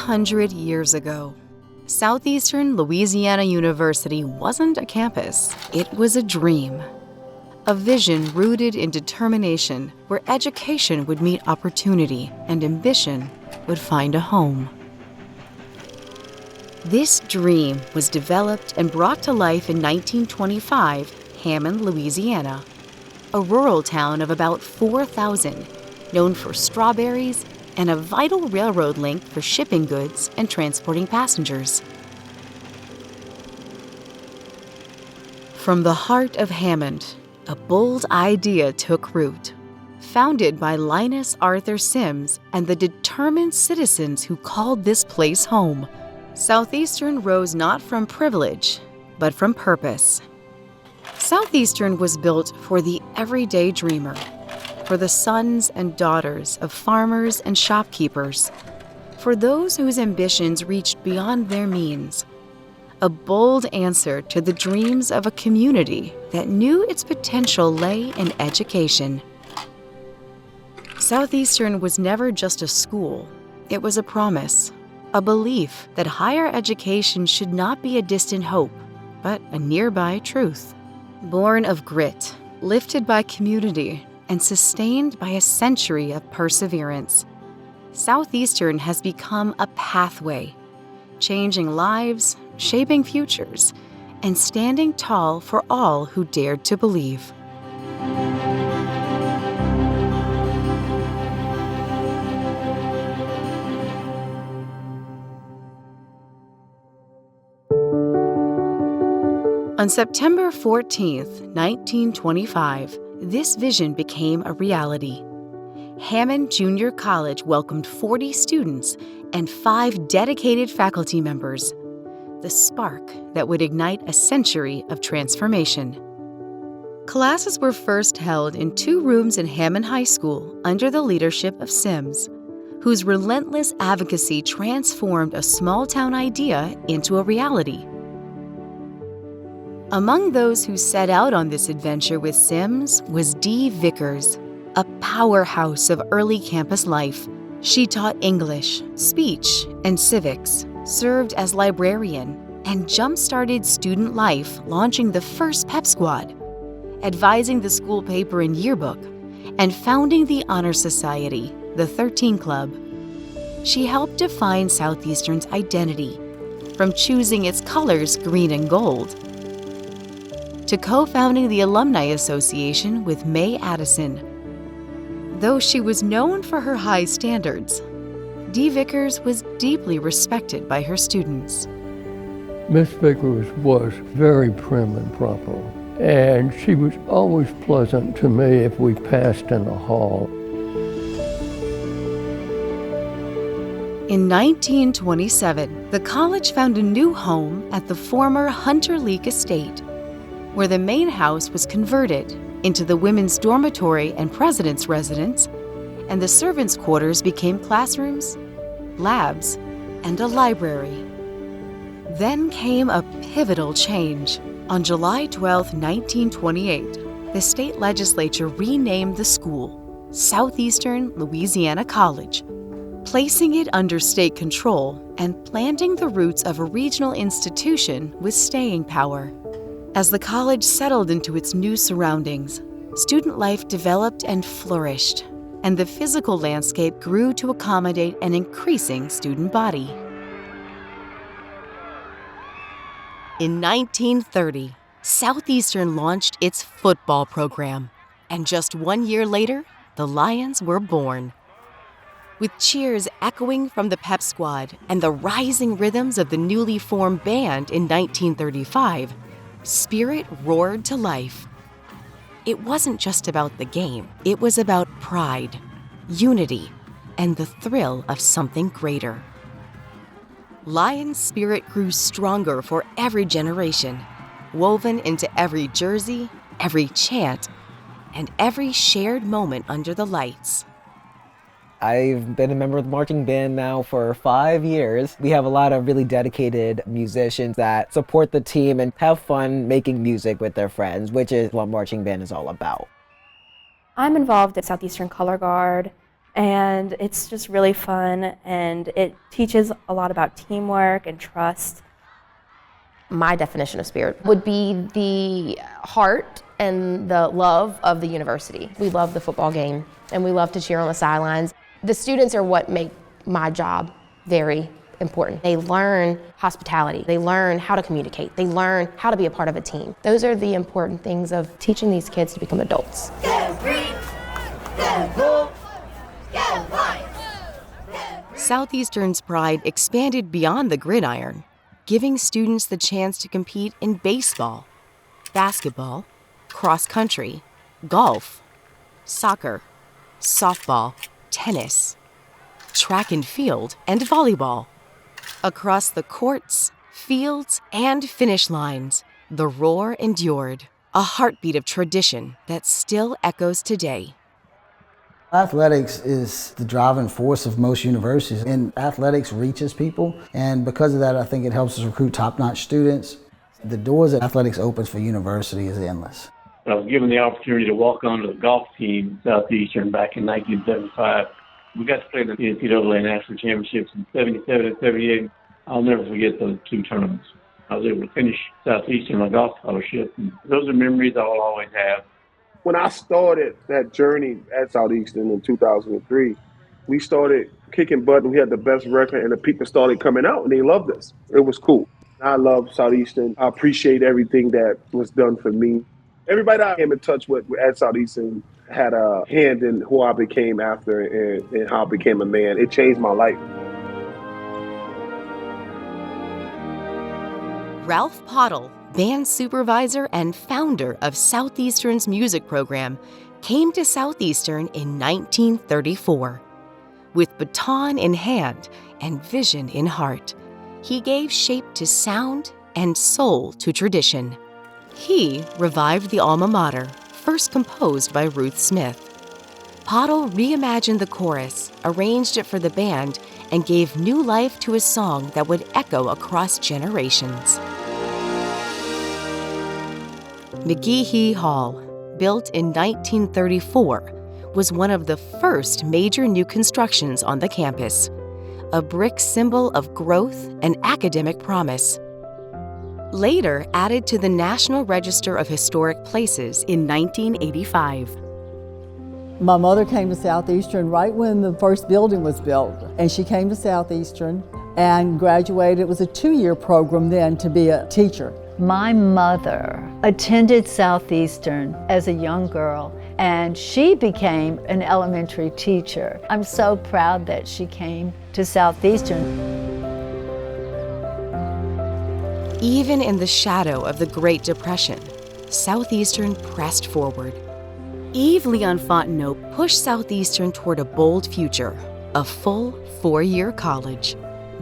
200 years ago, Southeastern Louisiana University wasn't a campus, it was a dream. A vision rooted in determination where education would meet opportunity and ambition would find a home. This dream was developed and brought to life in 1925, Hammond, Louisiana, a rural town of about 4,000, known for strawberries and a vital railroad link for shipping goods and transporting passengers. From the heart of Hammond, a bold idea took root. Founded by Linus Sims and the determined citizens who called this place home, Southeastern rose not from privilege, but from purpose. Southeastern was built for the everyday dreamer, for the sons and daughters of farmers and shopkeepers, for those whose ambitions reached beyond their means. A bold answer to the dreams of a community that knew its potential lay in education. Southeastern was never just a school. It was a promise, a belief that higher education should not be a distant hope, but a nearby truth. Born of grit, lifted by community, and sustained by a century of perseverance, Southeastern has become a pathway, changing lives, shaping futures, and standing tall for all who dared to believe. On September 14th, 1925, this vision became a reality. Hammond Junior College welcomed 40 students and 5 dedicated faculty members, the spark that would ignite a century of transformation. Classes were first held in 2 rooms in Hammond High School under the leadership of Sims, whose relentless advocacy transformed a small-town idea into a reality. Among those who set out on this adventure with Sims was Dee Vickers, a powerhouse of early campus life. She taught English, speech, and civics, served as librarian, and jump-started student life, launching the first pep squad, advising the school paper and yearbook, and founding the Honor Society, the 13 Club. She helped define Southeastern's identity, from choosing its colors green and gold, to co-founding the Alumni Association with May Addison. Though she was known for her high standards, Dee Vickers was deeply respected by her students. Miss Vickers was very prim and proper, and she was always pleasant to me if we passed in the hall. In 1927, the college found a new home at the former Hunter Leak Estate, where the main house was converted into the women's dormitory and president's residence, and the servants' quarters became classrooms, labs, and a library. Then came a pivotal change. On July 12, 1928, the state legislature renamed the school Southeastern Louisiana College, placing it under state control and planting the roots of a regional institution with staying power. As the college settled into its new surroundings, student life developed and flourished, and the physical landscape grew to accommodate an increasing student body. In 1930, Southeastern launched its football program, and just 1 year later, the Lions were born. With cheers echoing from the pep squad and the rising rhythms of the newly formed band in 1935, spirit roared to life. It wasn't just about the game, it was about pride, unity, and the thrill of something greater. Lion spirit grew stronger for every generation, woven into every jersey, every chant, and every shared moment under the lights. I've been a member of the marching band now for 5 years. We have a lot of really dedicated musicians that support the team and have fun making music with their friends, which is what marching band is all about. I'm involved at Southeastern Color Guard. And it's just really fun, and it teaches a lot about teamwork and trust. My definition of spirit would be the heart and the love of the university. We love the football game, and we love to cheer on the sidelines. The students are what make my job very important. They learn hospitality, they learn how to communicate, they learn how to be a part of a team. Those are the important things of teaching these kids to become adults. Go green, go gold, go white. Southeastern's pride expanded beyond the gridiron, giving students the chance to compete in baseball, basketball, cross country, golf, soccer, softball, tennis, track and field, and volleyball. Across the courts, fields, and finish lines, the roar endured, a heartbeat of tradition that still echoes today. Athletics is the driving force of most universities, and athletics reaches people, and because of that, I think it helps us recruit top-notch students. The doors that athletics opens for university is endless. I was given the opportunity to walk onto the golf team at Southeastern back in 1975. We got to play in the NCAA National Championships in 77 and 78. I'll never forget those two tournaments. I was able to finish Southeastern on a golf scholarship, and those are memories I will always have. When I started that journey at Southeastern in 2003, we started kicking butt and we had the best record, and the people started coming out and they loved us. It was cool. I love Southeastern. I appreciate everything that was done for me. Everybody I came in touch with at Southeastern had a hand in who I became after and how I became a man. It changed my life. Ralph Pottle, band supervisor and founder of Southeastern's music program, came to Southeastern in 1934. With baton in hand and vision in heart, he gave shape to sound and soul to tradition. He revived the alma mater, first composed by Ruth Smith. Pottle reimagined the chorus, arranged it for the band, and gave new life to a song that would echo across generations. McGehee Hall, built in 1934, was one of the first major new constructions on the campus, a brick symbol of growth and academic promise. Later added to the National Register of Historic Places in 1985. My mother came to Southeastern right when the first building was built, and she came to Southeastern and graduated. It was a 2-year program then to be a teacher. My mother attended Southeastern as a young girl, and she became an elementary teacher. I'm so proud that she came to Southeastern. Even in the shadow of the Great Depression, Southeastern pressed forward. Yves Leon Fontenot pushed Southeastern toward a bold future, a full 4-year college.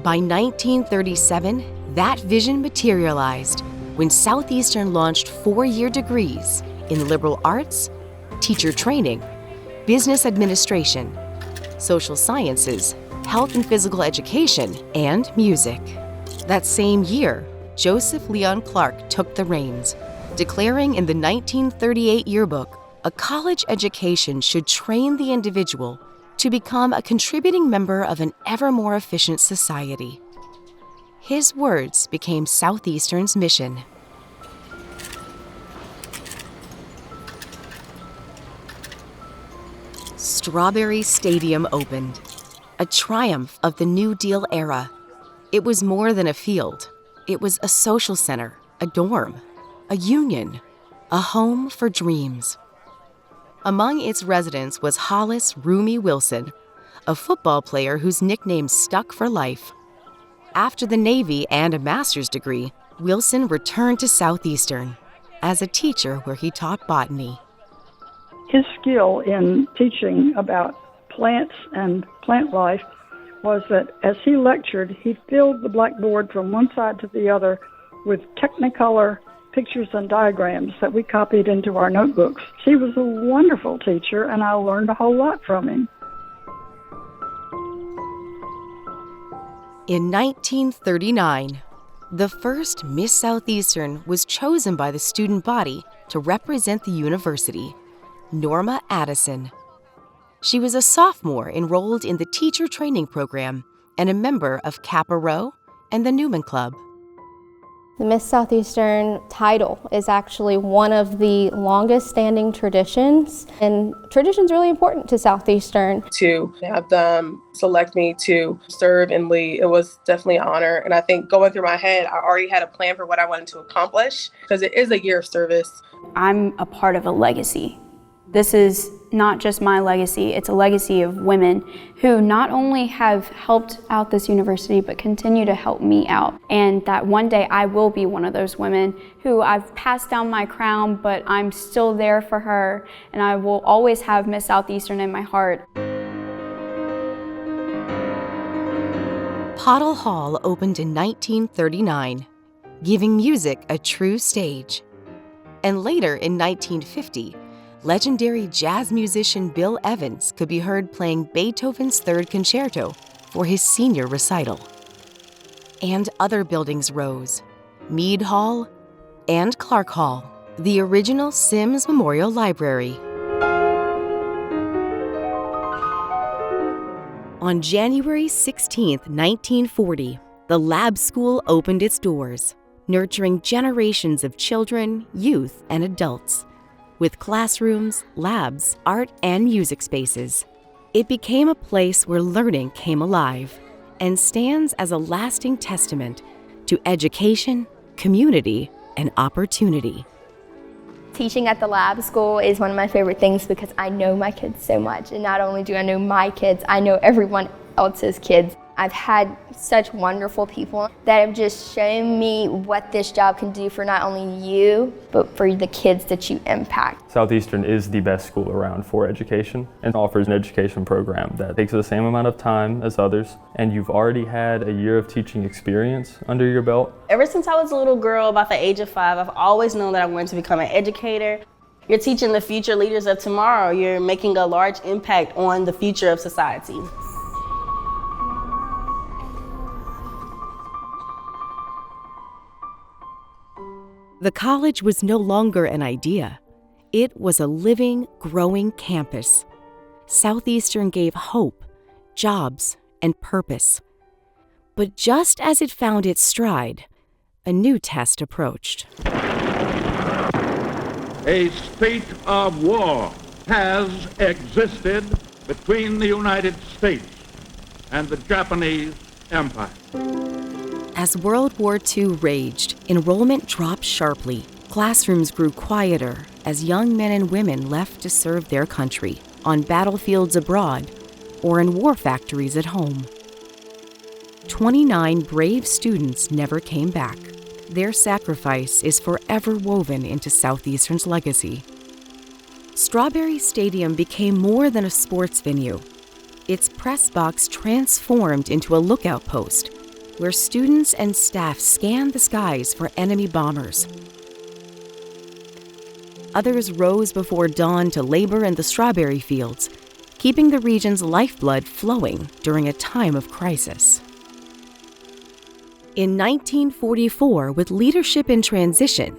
By 1937, that vision materialized when Southeastern launched 4-year degrees in liberal arts, teacher training, business administration, social sciences, health and physical education, and music. That same year, Joseph Leon Clark took the reins, declaring in the 1938 yearbook, a college education should train the individual to become a contributing member of an ever more efficient society. His words became Southeastern's mission. Strawberry Stadium opened, a triumph of the New Deal era. It was more than a field. It was a social center, a dorm, a union, a home for dreams. Among its residents was Hollis Roomie Wilson, a football player whose nickname stuck for life. After the Navy and a master's degree, Wilson returned to Southeastern as a teacher where he taught botany. His skill in teaching about plants and plant life was that as he lectured, he filled the blackboard from one side to the other with Technicolor pictures and diagrams that we copied into our notebooks. He was a wonderful teacher, and I learned a whole lot from him. In 1939, the first Miss Southeastern was chosen by the student body to represent the university, Norma Addison. She was a sophomore enrolled in the teacher training program and a member of Kappa Rho and the Newman Club. The Miss Southeastern title is actually one of the longest standing traditions, and tradition's really important to Southeastern. To have them select me to serve and lead, it was definitely an honor. And I think going through my head, I already had a plan for what I wanted to accomplish because it is a year of service. I'm a part of a legacy. This is not just my legacy, it's a legacy of women who not only have helped out this university, but continue to help me out. And that one day I will be one of those women who I've passed down my crown, but I'm still there for her, and I will always have Miss Southeastern in my heart. Pottle Hall opened in 1939, giving music a true stage. And later in 1950, legendary jazz musician Bill Evans could be heard playing Beethoven's Third Concerto for his senior recital. And other buildings rose: Meade Hall and Clark Hall, the original Sims Memorial Library. On January 16, 1940, the Lab School opened its doors, nurturing generations of children, youth, and adults. With classrooms, labs, art, and music spaces, it became a place where learning came alive and stands as a lasting testament to education, community, and opportunity. Teaching at the Lab School is one of my favorite things because I know my kids so much. And not only do I know my kids, I know everyone else's kids. I've had such wonderful people that have just shown me what this job can do for not only you, but for the kids that you impact. Southeastern is the best school around for education and offers an education program that takes the same amount of time as others, and you've already had a year of teaching experience under your belt. Ever since I was a little girl, about the age of 5, I've always known that I wanted to become an educator. You're teaching the future leaders of tomorrow. You're making a large impact on the future of society. The college was no longer an idea. It was a living, growing campus. Southeastern gave hope, jobs, and purpose. But just as it found its stride, a new test approached. A state of war has existed between the United States and the Japanese Empire. As World War II raged, enrollment dropped sharply. Classrooms grew quieter as young men and women left to serve their country on battlefields abroad or in war factories at home. 29 brave students never came back. Their sacrifice is forever woven into Southeastern's legacy. Strawberry Stadium became more than a sports venue. Its press box transformed into a lookout post where students and staff scanned the skies for enemy bombers. Others rose before dawn to labor in the strawberry fields, keeping the region's lifeblood flowing during a time of crisis. In 1944, with leadership in transition,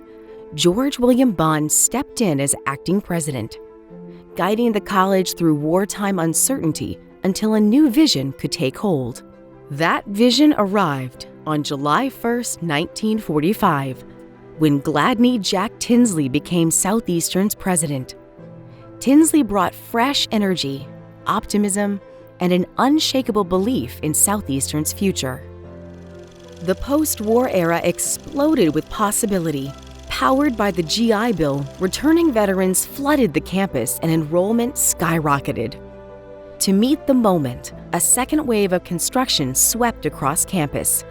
George William Bond stepped in as acting president, guiding the college through wartime uncertainty until a new vision could take hold. That vision arrived on July 1st, 1945, when Gladney Jack Tinsley became Southeastern's president. Tinsley brought fresh energy, optimism, and an unshakable belief in Southeastern's future. The post-war era exploded with possibility. Powered by the GI Bill, returning veterans flooded the campus and enrollment skyrocketed. To meet the moment, a second wave of construction swept across campus.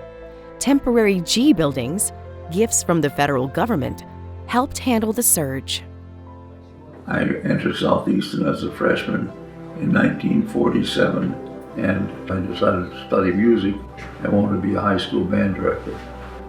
Temporary G buildings, gifts from the federal government, helped handle the surge. I entered Southeastern as a freshman in 1947, and I decided to study music. I wanted to be a high school band director.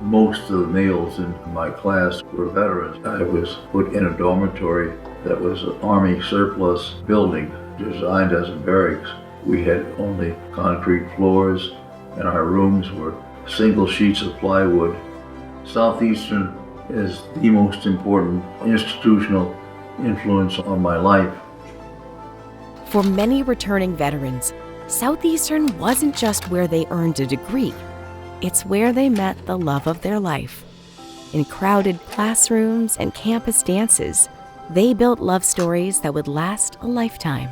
Most of the males in my class were veterans. I was put in a dormitory that was an Army surplus building designed as a barracks. We had only concrete floors, and our rooms were single sheets of plywood. Southeastern is the most important institutional influence on my life. For many returning veterans, Southeastern wasn't just where they earned a degree. It's where they met the love of their life. In crowded classrooms and campus dances, they built love stories that would last a lifetime.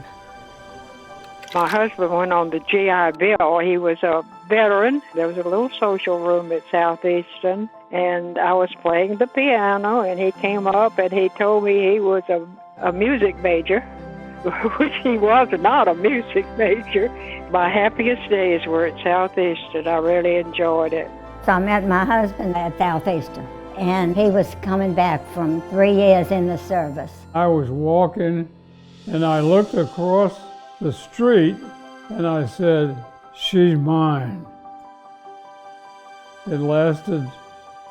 My husband went on the GI Bill. He was a veteran. There was a little social room at Southeastern, and I was playing the piano, and he came up and he told me he was a music major, which he was not a music major. My happiest days were at Southeastern. I really enjoyed it. So I met my husband at Southeastern, and he was coming back from 3 years in the service. I was walking, and I looked across the street, and I said, "She's mine." It lasted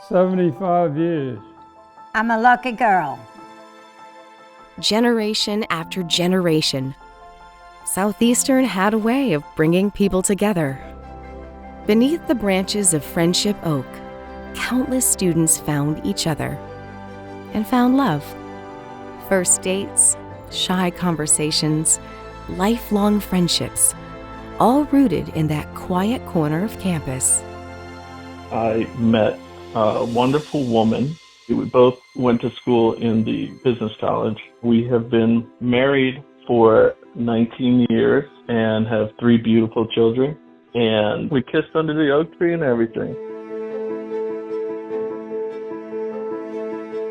75 years. I'm a lucky girl. Generation after generation, Southeastern had a way of bringing people together. Beneath the branches of Friendship Oak, countless students found each other and found love. First dates, shy conversations, lifelong friendships, all rooted in that quiet corner of campus. I met a wonderful woman. We both went to school in the business college. We have been married for 19 years and have 3 beautiful children. And we kissed under the oak tree and everything.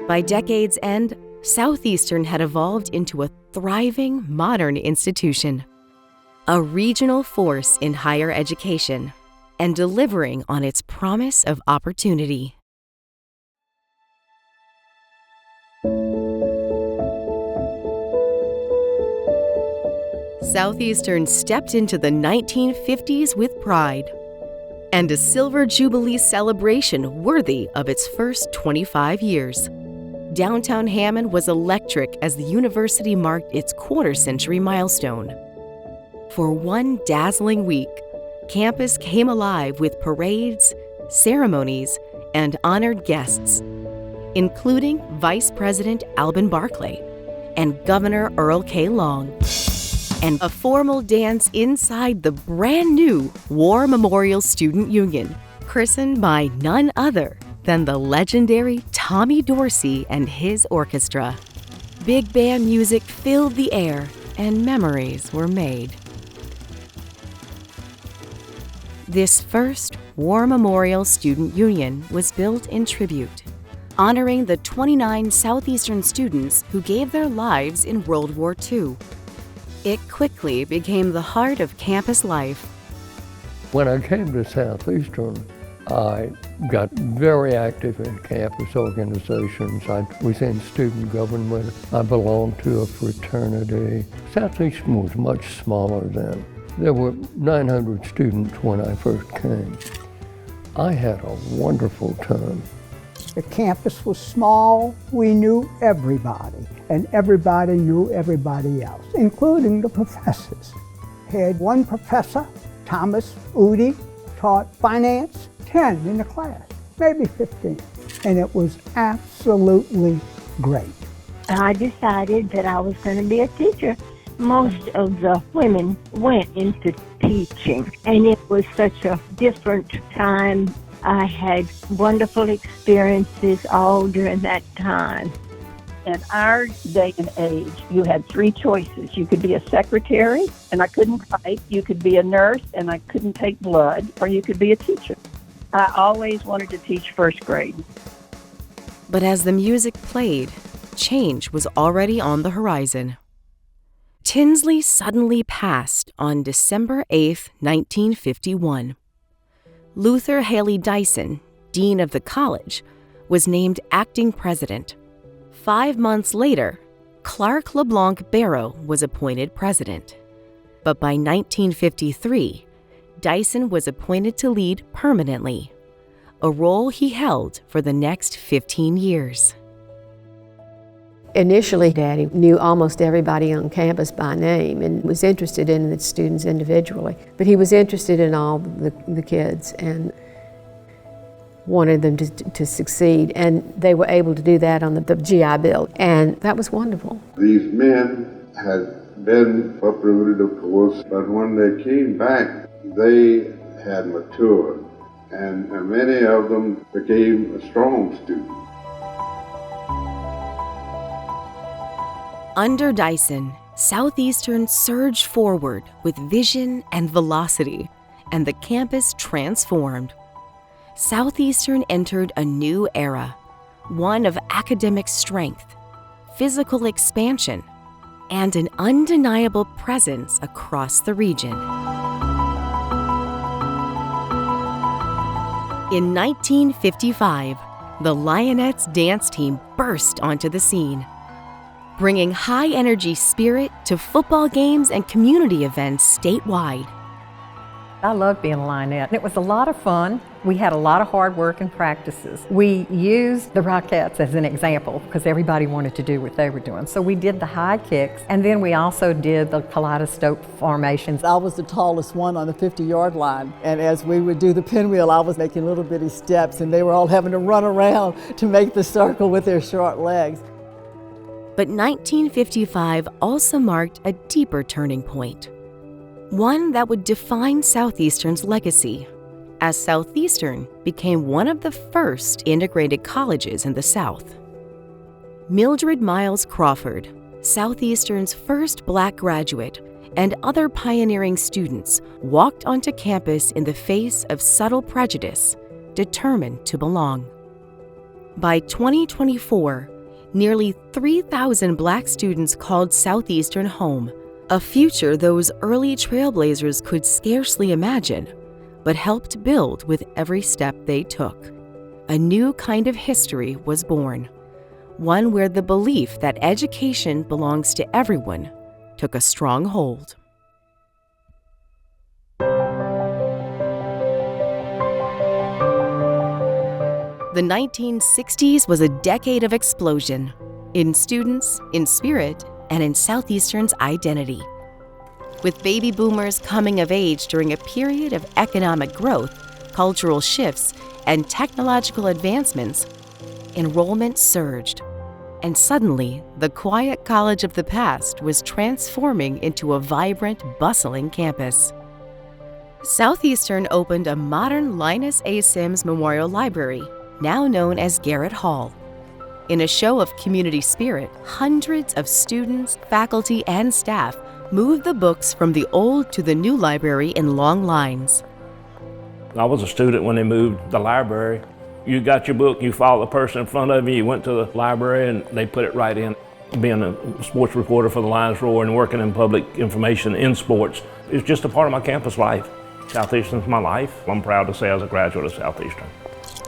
By decade's end, Southeastern had evolved into a thriving, modern institution, a regional force in higher education, and delivering on its promise of opportunity. Southeastern stepped into the 1950s with pride, and a silver jubilee celebration worthy of its first 25 years. Downtown Hammond was electric as the university marked its quarter-century milestone. For one dazzling week, campus came alive with parades, ceremonies, and honored guests, including Vice President Alban Barclay and Governor Earl K. Long, and a formal dance inside the brand new War Memorial Student Union, christened by none other than the legendary Tommy Dorsey and his orchestra. Big band music filled the air, and memories were made. This first War Memorial Student Union was built in tribute, honoring the 29 Southeastern students who gave their lives in World War II. It quickly became the heart of campus life. When I came to Southeastern, I got very active in campus organizations. I was in student government. I belonged to a fraternity. Southeastern was much smaller then. There were 900 students when I first came. I had a wonderful time. The campus was small. We knew everybody, and everybody knew everybody else, including the professors. Had one professor, Thomas Udi, taught finance, 10 in the class, maybe 15, and it was absolutely great. I decided that I was going to be a teacher. Most of the women went into teaching, and it was such a different time. I had wonderful experiences all during that time. In our day and age, you had 3 choices. You could be a secretary, and I couldn't type. You could be a nurse, and I couldn't take blood, or you could be a teacher. I always wanted to teach first grade. But as the music played, change was already on the horizon. Tinsley suddenly passed on December 8, 1951. Luther Haley Dyson, dean of the college, was named acting president. 5 months later, Clark LeBlanc Barrow was appointed president. But by 1953, Dyson was appointed to lead permanently, a role he held for the next 15 years. Initially, Daddy knew almost everybody on campus by name and was interested in the students individually. But he was interested in all the kids and wanted them to succeed. And they were able to do that on the GI Bill. And that was wonderful. These men had been uprooted, of course, but when they came back, they had matured, and many of them became strong students. Under Dyson, Southeastern surged forward with vision and velocity, and the campus transformed. Southeastern entered a new era, one of academic strength, physical expansion, and an undeniable presence across the region. In 1955, the Lionettes dance team burst onto the scene, bringing high-energy spirit to football games and community events statewide. I loved being a Lionette. It was a lot of fun. We had a lot of hard work and practices. We used the Rockettes as an example because everybody wanted to do what they were doing. So we did the high kicks, and then we also did the kaleidoscope formations. I was the tallest one on the 50-yard line, and as we would do the pinwheel, I was making little bitty steps, and they were all having to run around to make the circle with their short legs. But 1955 also marked a deeper turning point, one that would define Southeastern's legacy, as Southeastern became one of the first integrated colleges in the South. Mildred Miles Crawford, Southeastern's first Black graduate, and other pioneering students walked onto campus in the face of subtle prejudice, determined to belong. By 2024, nearly 3,000 Black students called Southeastern home, a future those early trailblazers could scarcely imagine, but helped build with every step they took. A new kind of history was born, one where the belief that education belongs to everyone took a strong hold. The 1960s was a decade of explosion in students, in spirit, and in Southeastern's identity. With baby boomers coming of age during a period of economic growth, cultural shifts, and technological advancements, enrollment surged, and suddenly the quiet college of the past was transforming into a vibrant, bustling campus. Southeastern opened a modern Linus Sims Memorial Library, now known as Garrett Hall. In a show of community spirit, hundreds of students, faculty, and staff moved the books from the old to the new library in long lines. I was a student when they moved the library. You got your book, you followed the person in front of you, you went to the library and they put it right in. Being a sports reporter for the Lions Roar and working in public information in sports, it's just a part of my campus life. Southeastern's my life. I'm proud to say I was a graduate of Southeastern.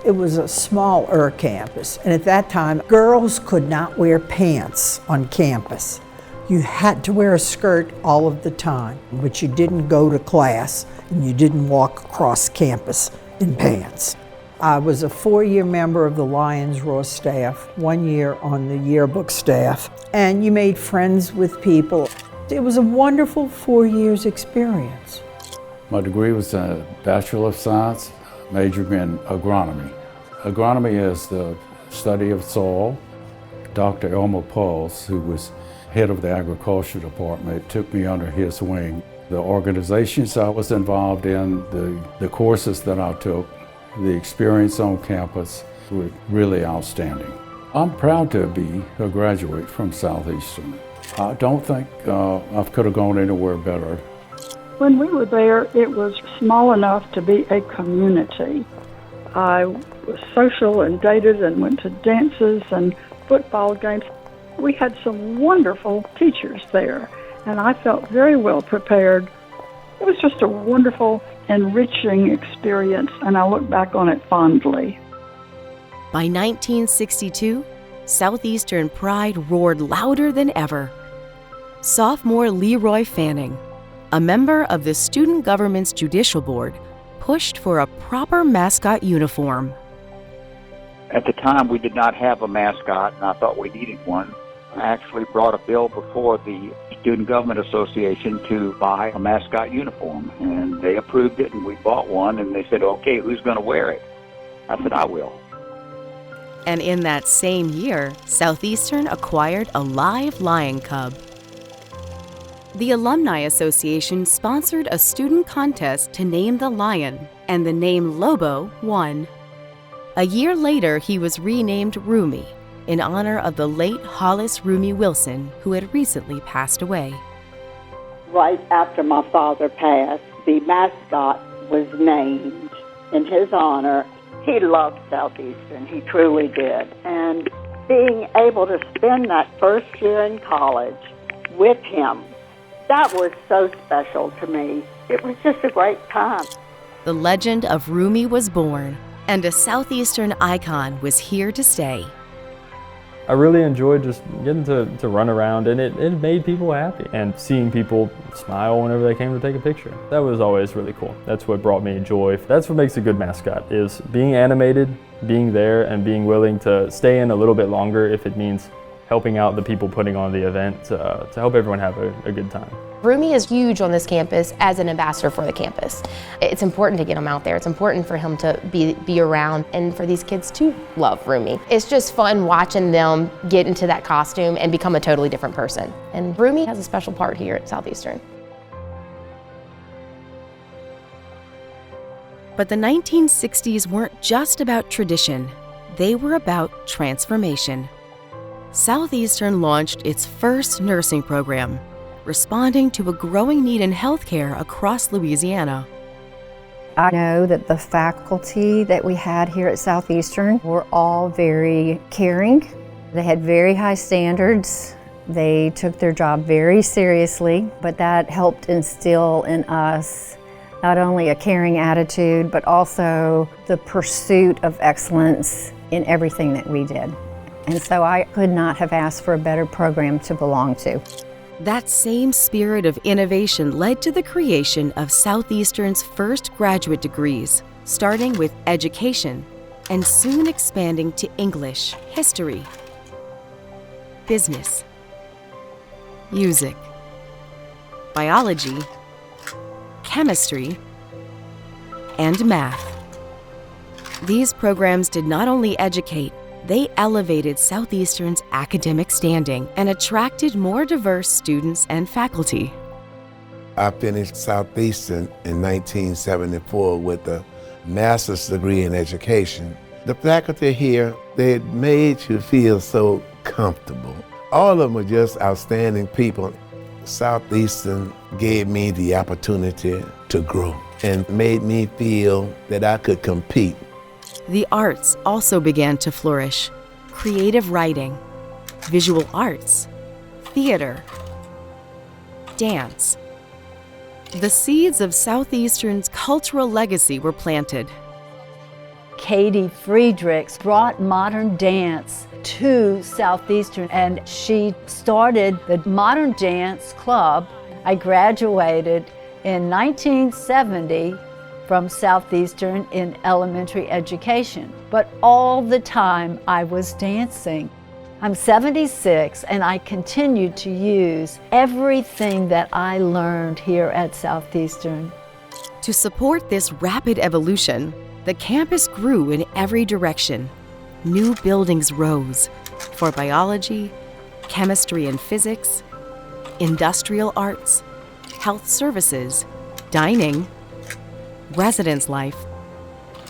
It was a smaller campus, and at that time, girls could not wear pants on campus. You had to wear a skirt all of the time, but you didn't go to class and you didn't walk across campus in pants. I was a 4-year member of the Lions Roar staff, 1 year on the yearbook staff, and you made friends with people. It was a wonderful 4 years experience. My degree was a Bachelor of Science, majoring in agronomy. Agronomy is the study of soil. Dr. Elmer Pulse, who was head of the agriculture department, took me under his wing. The organizations I was involved in, the courses that I took, the experience on campus were really outstanding. I'm proud to be a graduate from Southeastern. I don't think I could have gone anywhere better. When we were there, it was small enough to be a community. I was social and dated and went to dances and football games. We had some wonderful teachers there, and I felt very well prepared. It was just a wonderful, enriching experience, and I look back on it fondly. By 1962, Southeastern pride roared louder than ever. Sophomore Leroy Fanning, a member of the Student Government's Judicial Board, pushed for a proper mascot uniform. At the time, we did not have a mascot, and I thought we needed one. I actually brought a bill before the Student Government Association to buy a mascot uniform, and they approved it, and we bought one, and they said, okay, who's going to wear it? I said, I will. And in that same year, Southeastern acquired a live lion cub. The Alumni Association sponsored a student contest to name the lion, and the name Lobo won. A year later, he was renamed Roomie in honor of the late Hollis Roomie Wilson, who had recently passed away. Right after my father passed, the mascot was named in his honor. He loved Southeastern, he truly did. And being able to spend that first year in college with him, that was so special to me. It was just a great time. The legend of Roomie was born, and a Southeastern icon was here to stay. I really enjoyed just getting to run around, and it made people happy. And seeing people smile whenever they came to take a picture. That was always really cool. That's what brought me joy. That's what makes a good mascot, is being animated, being there, and being willing to stay in a little bit longer if it means helping out the people putting on the event to help everyone have a good time. Roomie is huge on this campus as an ambassador for the campus. It's important to get him out there. It's important for him to be around and for these kids to love Roomie. It's just fun watching them get into that costume and become a totally different person. And Roomie has a special part here at Southeastern. But the 1960s weren't just about tradition. They were about transformation. Southeastern launched its first nursing program, responding to a growing need in healthcare across Louisiana. I know that the faculty that we had here at Southeastern were all very caring. They had very high standards. They took their job very seriously, but that helped instill in us not only a caring attitude, but also the pursuit of excellence in everything that we did. And so I could not have asked for a better program to belong to. That same spirit of innovation led to the creation of Southeastern's first graduate degrees, starting with education and soon expanding to English, history, business, music, biology, chemistry, and math. These programs did not only educate, they elevated Southeastern's academic standing and attracted more diverse students and faculty. I finished Southeastern in 1974 with a master's degree in education. The faculty here, they made you feel so comfortable. All of them were just outstanding people. Southeastern gave me the opportunity to grow and made me feel that I could compete. The arts also began to flourish. Creative writing, visual arts, theater, dance. The seeds of Southeastern's cultural legacy were planted. Katie Friedrichs brought modern dance to Southeastern, and she started the Modern Dance Club. I graduated in 1970 from Southeastern in elementary education, but all the time I was dancing. I'm 76 and I continue to use everything that I learned here at Southeastern. To support this rapid evolution, the campus grew in every direction. New buildings rose for biology, chemistry and physics, industrial arts, health services, dining, residence life,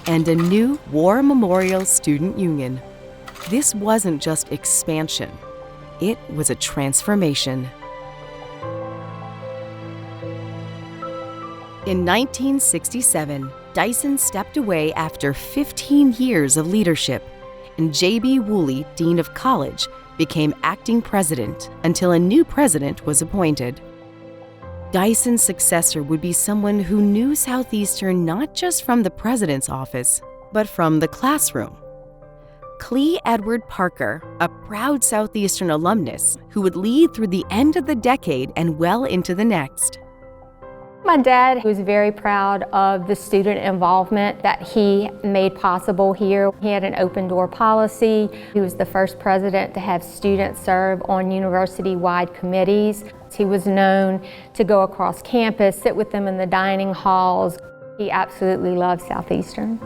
and a new War Memorial Student Union. This wasn't just expansion, it was a transformation. In 1967, Dyson stepped away after 15 years of leadership, and J.B. Woolley, Dean of College, became acting president until a new president was appointed. Dyson's successor would be someone who knew Southeastern not just from the president's office, but from the classroom. Clee Edward Parker, a proud Southeastern alumnus who would lead through the end of the decade and well into the next. My dad was very proud of the student involvement that he made possible here. He had an open door policy. He was the first president to have students serve on university-wide committees. He was known to go across campus, sit with them in the dining halls. He absolutely loved Southeastern.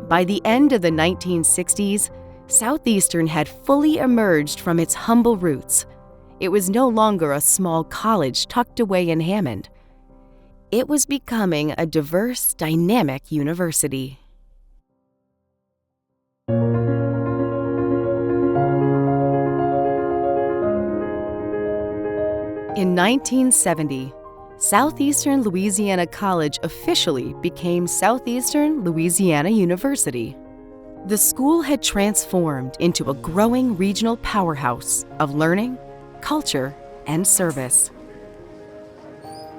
By the end of the 1960s, Southeastern had fully emerged from its humble roots. it was no longer a small college tucked away in Hammond. It was becoming a diverse, dynamic university. In 1970, Southeastern Louisiana College officially became Southeastern Louisiana University. The school had transformed into a growing regional powerhouse of learning, culture, and service.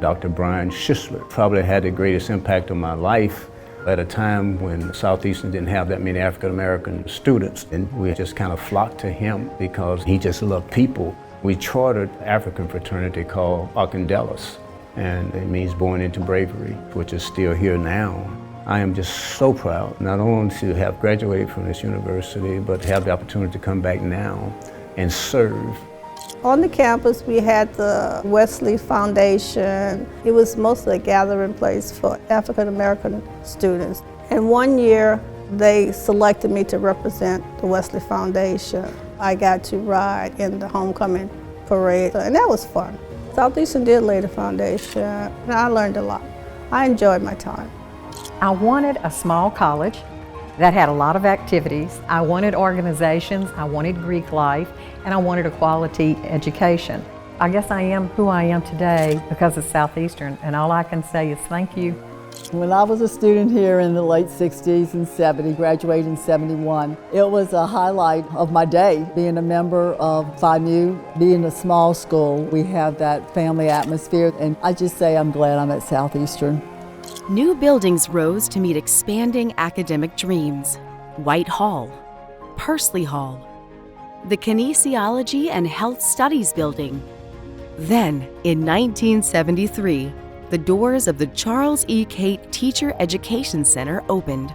Dr. Brian Schisler probably had the greatest impact on my life at a time when Southeastern didn't have that many African American students, and we just kind of flocked to him because he just loved people. We chartered an African fraternity called Arkandelis, and it means born into bravery, which is still here now. I am just so proud not only to have graduated from this university, but to have the opportunity to come back now and serve. On the campus, we had the Wesley Foundation. It was mostly a gathering place for African American students. And one year, they selected me to represent the Wesley Foundation. I got to ride in the homecoming parade, and that was fun. Southeastern did lay the foundation, and I learned a lot. I enjoyed my time. I wanted a small college that had a lot of activities. I wanted organizations, I wanted Greek life, and I wanted a quality education. I guess I am who I am today because of Southeastern, and all I can say is thank you. When I was a student here in the late 60s and 70s, graduated in 71, it was a highlight of my day, being a member of Phi Mu, being a small school. We have that family atmosphere, and I just say I'm glad I'm at Southeastern. New buildings rose to meet expanding academic dreams. White Hall, Pursley Hall, the Kinesiology and Health Studies Building. Then, in 1973, the doors of the Charles E. Cate Teacher Education Center opened,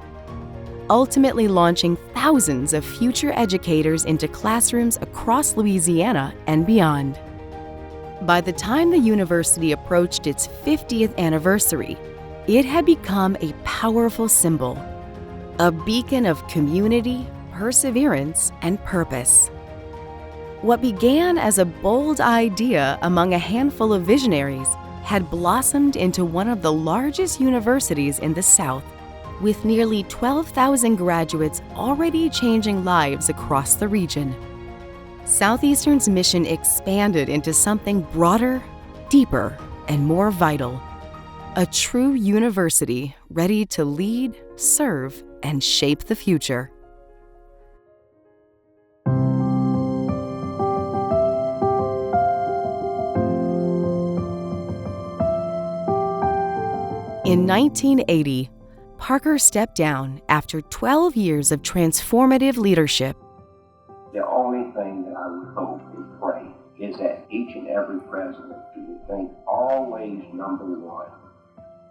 ultimately launching thousands of future educators into classrooms across Louisiana and beyond. By the time the university approached its 50th anniversary, it had become a powerful symbol, a beacon of community, perseverance, and purpose. What began as a bold idea among a handful of visionaries had blossomed into one of the largest universities in the South, with nearly 12,000 graduates already changing lives across the region. Southeastern's mission expanded into something broader, deeper, and more vital. A true university ready to lead, serve, and shape the future. In 1980, Parker stepped down after 12 years of transformative leadership. The only thing that I would hope and pray is that each and every president would think always number one,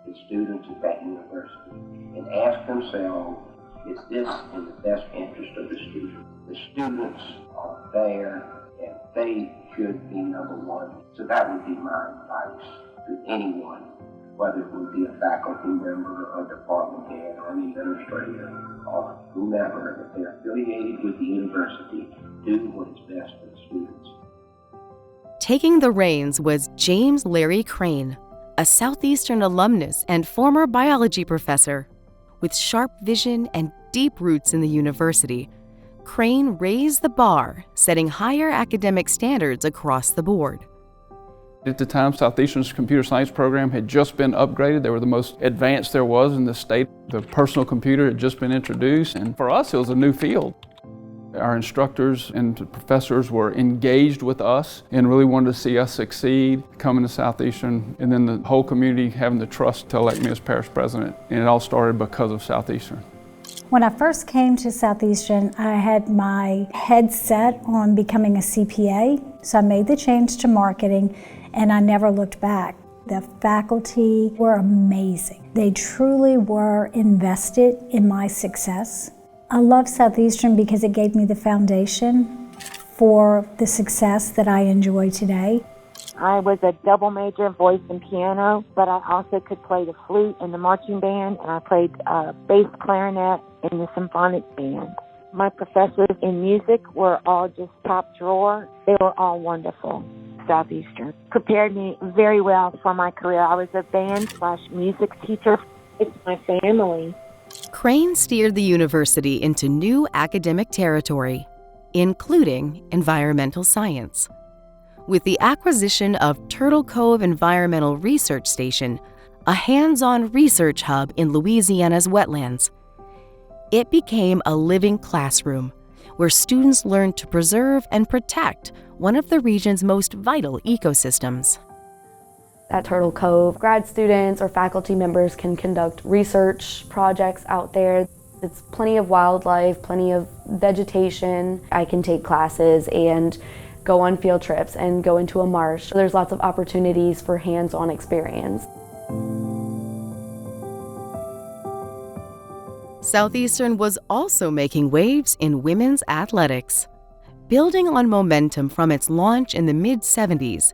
the students at that university, and ask themselves, is this in the best interest of the students? The students are there and they should be number one. So that would be my advice to anyone, whether it would be a faculty member or department head or an administrator or whomever, if they're affiliated with the university, do what is best for the students. Taking the reins was James Larry Crane, a Southeastern alumnus and former biology professor. With sharp vision and deep roots in the university, Crane raised the bar, setting higher academic standards across the board. At the time, Southeastern's computer science program had just been upgraded. They were the most advanced there was in the state. The personal computer had just been introduced, and for us, it was a new field. Our instructors and professors were engaged with us and really wanted to see us succeed, coming to Southeastern, and then the whole community having the trust to elect me as parish president. And it all started because of Southeastern. When I first came to Southeastern, I had my head set on becoming a CPA, so I made the change to marketing, and I never looked back. The faculty were amazing. They truly were invested in my success. I love Southeastern because it gave me the foundation for the success that I enjoy today. I was a double major in voice and piano, but I also could play the flute in the marching band, and I played bass clarinet in the symphonic band. My professors in music were all just top drawer. They were all wonderful. Southeastern. Prepared me very well for my career. I was a band/music teacher. It's my family. Crane steered the university into new academic territory, including environmental science. With the acquisition of Turtle Cove Environmental Research Station, a hands-on research hub in Louisiana's wetlands, it became a living classroom where students learned to preserve and protect one of the region's most vital ecosystems. At Turtle Cove, grad students or faculty members can conduct research projects out there. It's plenty of wildlife, plenty of vegetation. I can take classes and go on field trips and go into a marsh. There's lots of opportunities for hands-on experience. Southeastern was also making waves in women's athletics. Building on momentum from its launch in the mid-70s,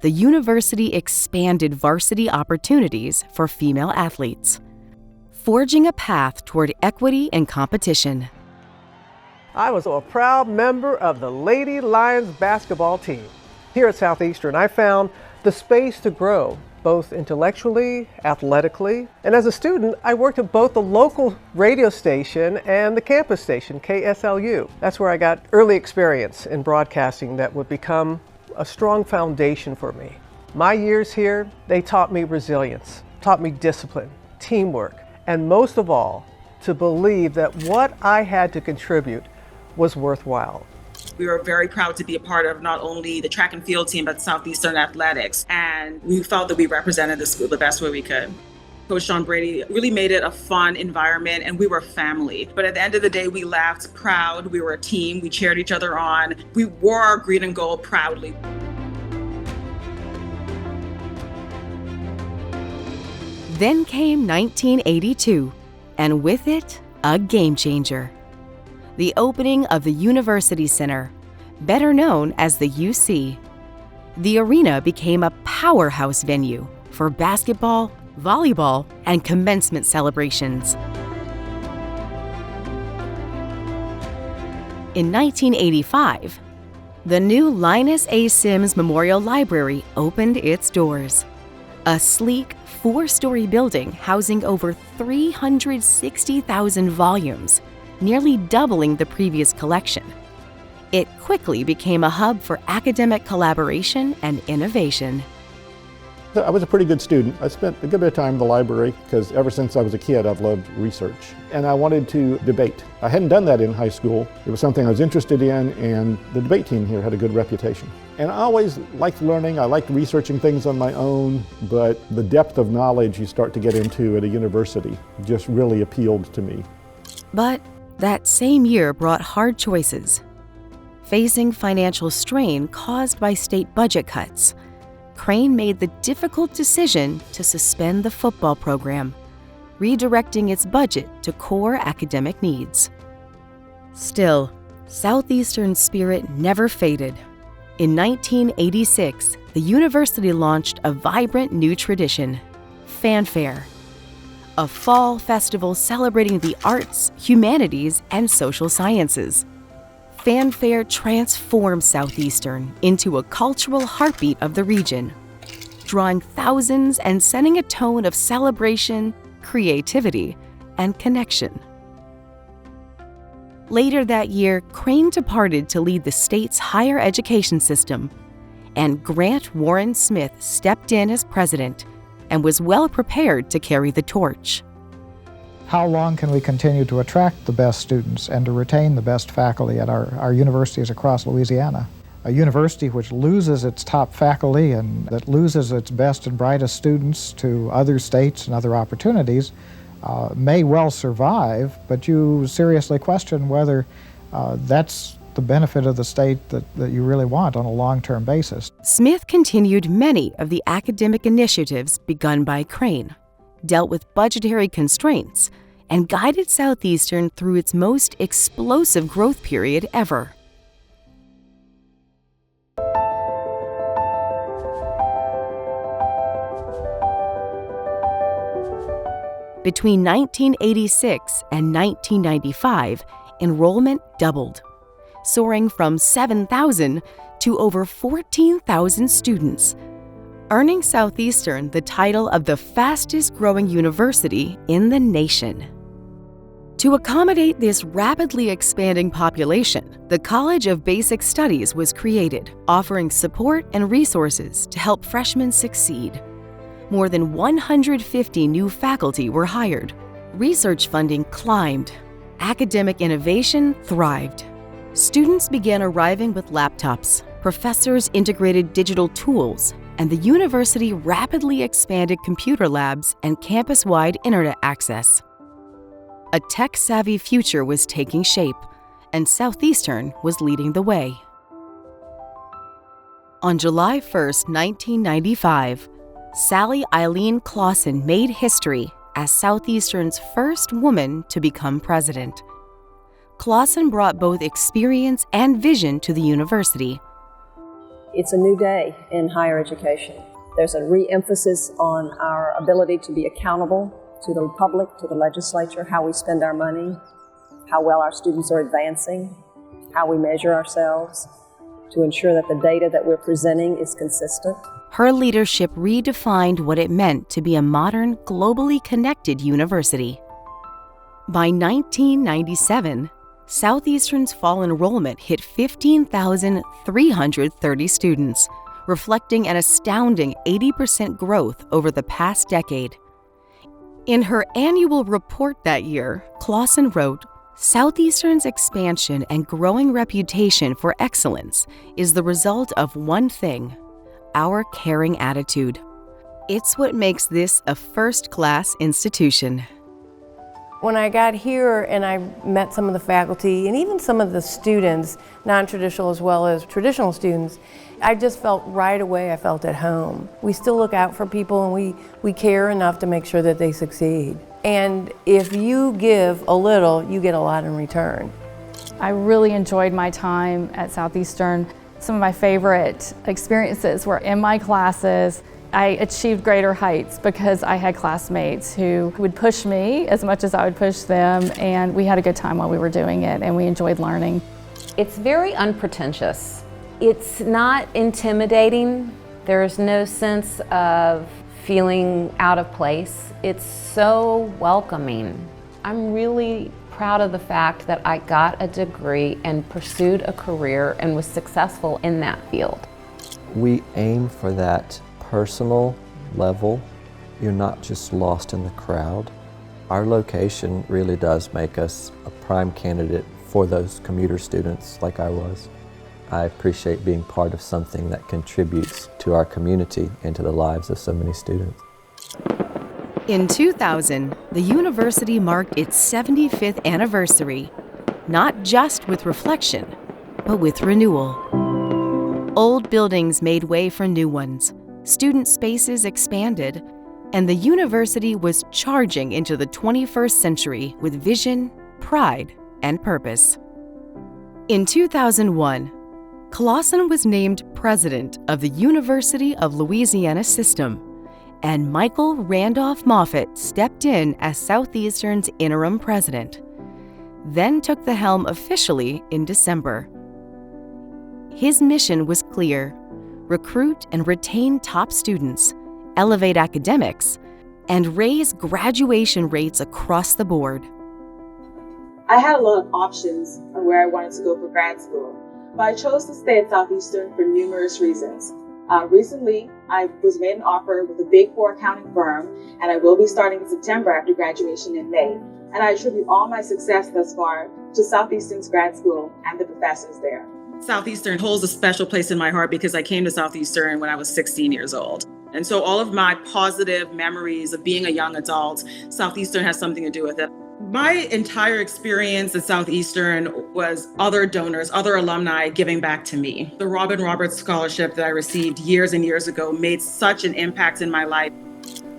the university expanded varsity opportunities for female athletes, forging a path toward equity and competition. I was a proud member of the Lady Lions basketball team. Here at Southeastern, I found the space to grow, both intellectually, athletically, and as a student, I worked at both the local radio station and the campus station, KSLU. That's where I got early experience in broadcasting that would become a strong foundation for me. My years here, they taught me resilience, taught me discipline, teamwork, and most of all, to believe that what I had to contribute was worthwhile. We were very proud to be a part of not only the track and field team, but Southeastern Athletics, and we felt that we represented the school the best way we could. Coach John Brady really made it a fun environment, and we were family. But at the end of the day, we laughed proud. We were a team. We cheered each other on. We wore our green and gold proudly. Then came 1982, and with it, a game changer. The opening of the University Center, better known as the UC. The arena became a powerhouse venue for basketball, volleyball, and commencement celebrations. In 1985, the new Linus Sims Memorial Library opened its doors. A sleek, 4-story building housing over 360,000 volumes, nearly doubling the previous collection. It quickly became a hub for academic collaboration and innovation. I was a pretty good student. I spent a good bit of time in the library because ever since I was a kid I've loved research. And I wanted to debate. I hadn't done that in high school. It was something I was interested in, and the debate team here had a good reputation. And I always liked learning. I liked researching things on my own, but the depth of knowledge you start to get into at a university just really appealed to me. But that same year brought hard choices. Facing financial strain caused by state budget cuts, Crane made the difficult decision to suspend the football program, redirecting its budget to core academic needs. Still, Southeastern's spirit never faded. In 1986, the university launched a vibrant new tradition, Fanfare, a fall festival celebrating the arts, humanities, and social sciences. Fanfare transformed Southeastern into a cultural heartbeat of the region, drawing thousands and setting a tone of celebration, creativity, and connection. Later that year, Crane departed to lead the state's higher education system, and Grant Warren Smith stepped in as president and was well prepared to carry the torch. How long can we continue to attract the best students and to retain the best faculty at our universities across Louisiana? A university which loses its top faculty and that loses its best and brightest students to other states and other opportunities may well survive, but you seriously question whether that's the benefit of the state that you really want on a long-term basis. Smith continued many of the academic initiatives begun by Crane, dealt with budgetary constraints, and guided Southeastern through its most explosive growth period ever. Between 1986 and 1995, enrollment doubled. soaring from 7,000 to over 14,000 students, earning Southeastern the title of the fastest-growing university in the nation. To accommodate this rapidly expanding population, the College of Basic Studies was created, offering support and resources to help freshmen succeed. More than 150 new faculty were hired. Research funding climbed. Academic innovation thrived. Students began arriving with laptops, professors integrated digital tools, and the university rapidly expanded computer labs and campus-wide internet access. A tech-savvy future was taking shape, and Southeastern was leading the way. On July 1st, 1995, Sally Eileen Clausen made history as Southeastern's first woman to become president. Clausen brought both experience and vision to the university. It's a new day in higher education. There's a re-emphasis on our ability to be accountable to the public, to the legislature, how we spend our money, how well our students are advancing, how we measure ourselves, to ensure that the data that we're presenting is consistent. Her leadership redefined what it meant to be a modern, globally connected university. By 1997, Southeastern's fall enrollment hit 15,330 students, reflecting an astounding 80% growth over the past decade. In her annual report that year, Clausen wrote, "Southeastern's expansion and growing reputation for excellence is the result of one thing: our caring attitude. It's what makes this a first-class institution." When I got here and I met some of the faculty and even some of the students, non-traditional as well as traditional students, I just felt right away, I felt at home. We still look out for people and we care enough to make sure that they succeed. And if you give a little, you get a lot in return. I really enjoyed my time at Southeastern. Some of my favorite experiences were in my classes. I achieved greater heights because I had classmates who would push me as much as I would push them, and we had a good time while we were doing it, and we enjoyed learning. It's very unpretentious. It's not intimidating. There's no sense of feeling out of place. It's so welcoming. I'm really proud of the fact that I got a degree and pursued a career and was successful in that field. We aim for that personal level. You're not just lost in the crowd. Our location really does make us a prime candidate for those commuter students like I was. I appreciate being part of something that contributes to our community and to the lives of so many students. In 2000, the university marked its 75th anniversary, not just with reflection, but with renewal. Old buildings made way for new ones. Student spaces expanded, and the university was charging into the 21st century with vision, pride, and purpose. In 2001, Clausen was named president of the University of Louisiana System, and Michael Randolph Moffitt stepped in as Southeastern's interim president, then took the helm officially in December. His mission was clear: recruit and retain top students, elevate academics, and raise graduation rates across the board. I had a lot of options on where I wanted to go for grad school, but I chose to stay at Southeastern for numerous reasons. Recently, I was made an offer with a Big Four accounting firm, and I will be starting in September after graduation in May. And I attribute all my success thus far to Southeastern's grad school and the professors there. Southeastern holds a special place in my heart because I came to Southeastern when I was 16 years old. And so all of my positive memories of being a young adult, Southeastern has something to do with it. My entire experience at Southeastern was other donors, other alumni giving back to me. The Robin Roberts Scholarship that I received years and years ago made such an impact in my life.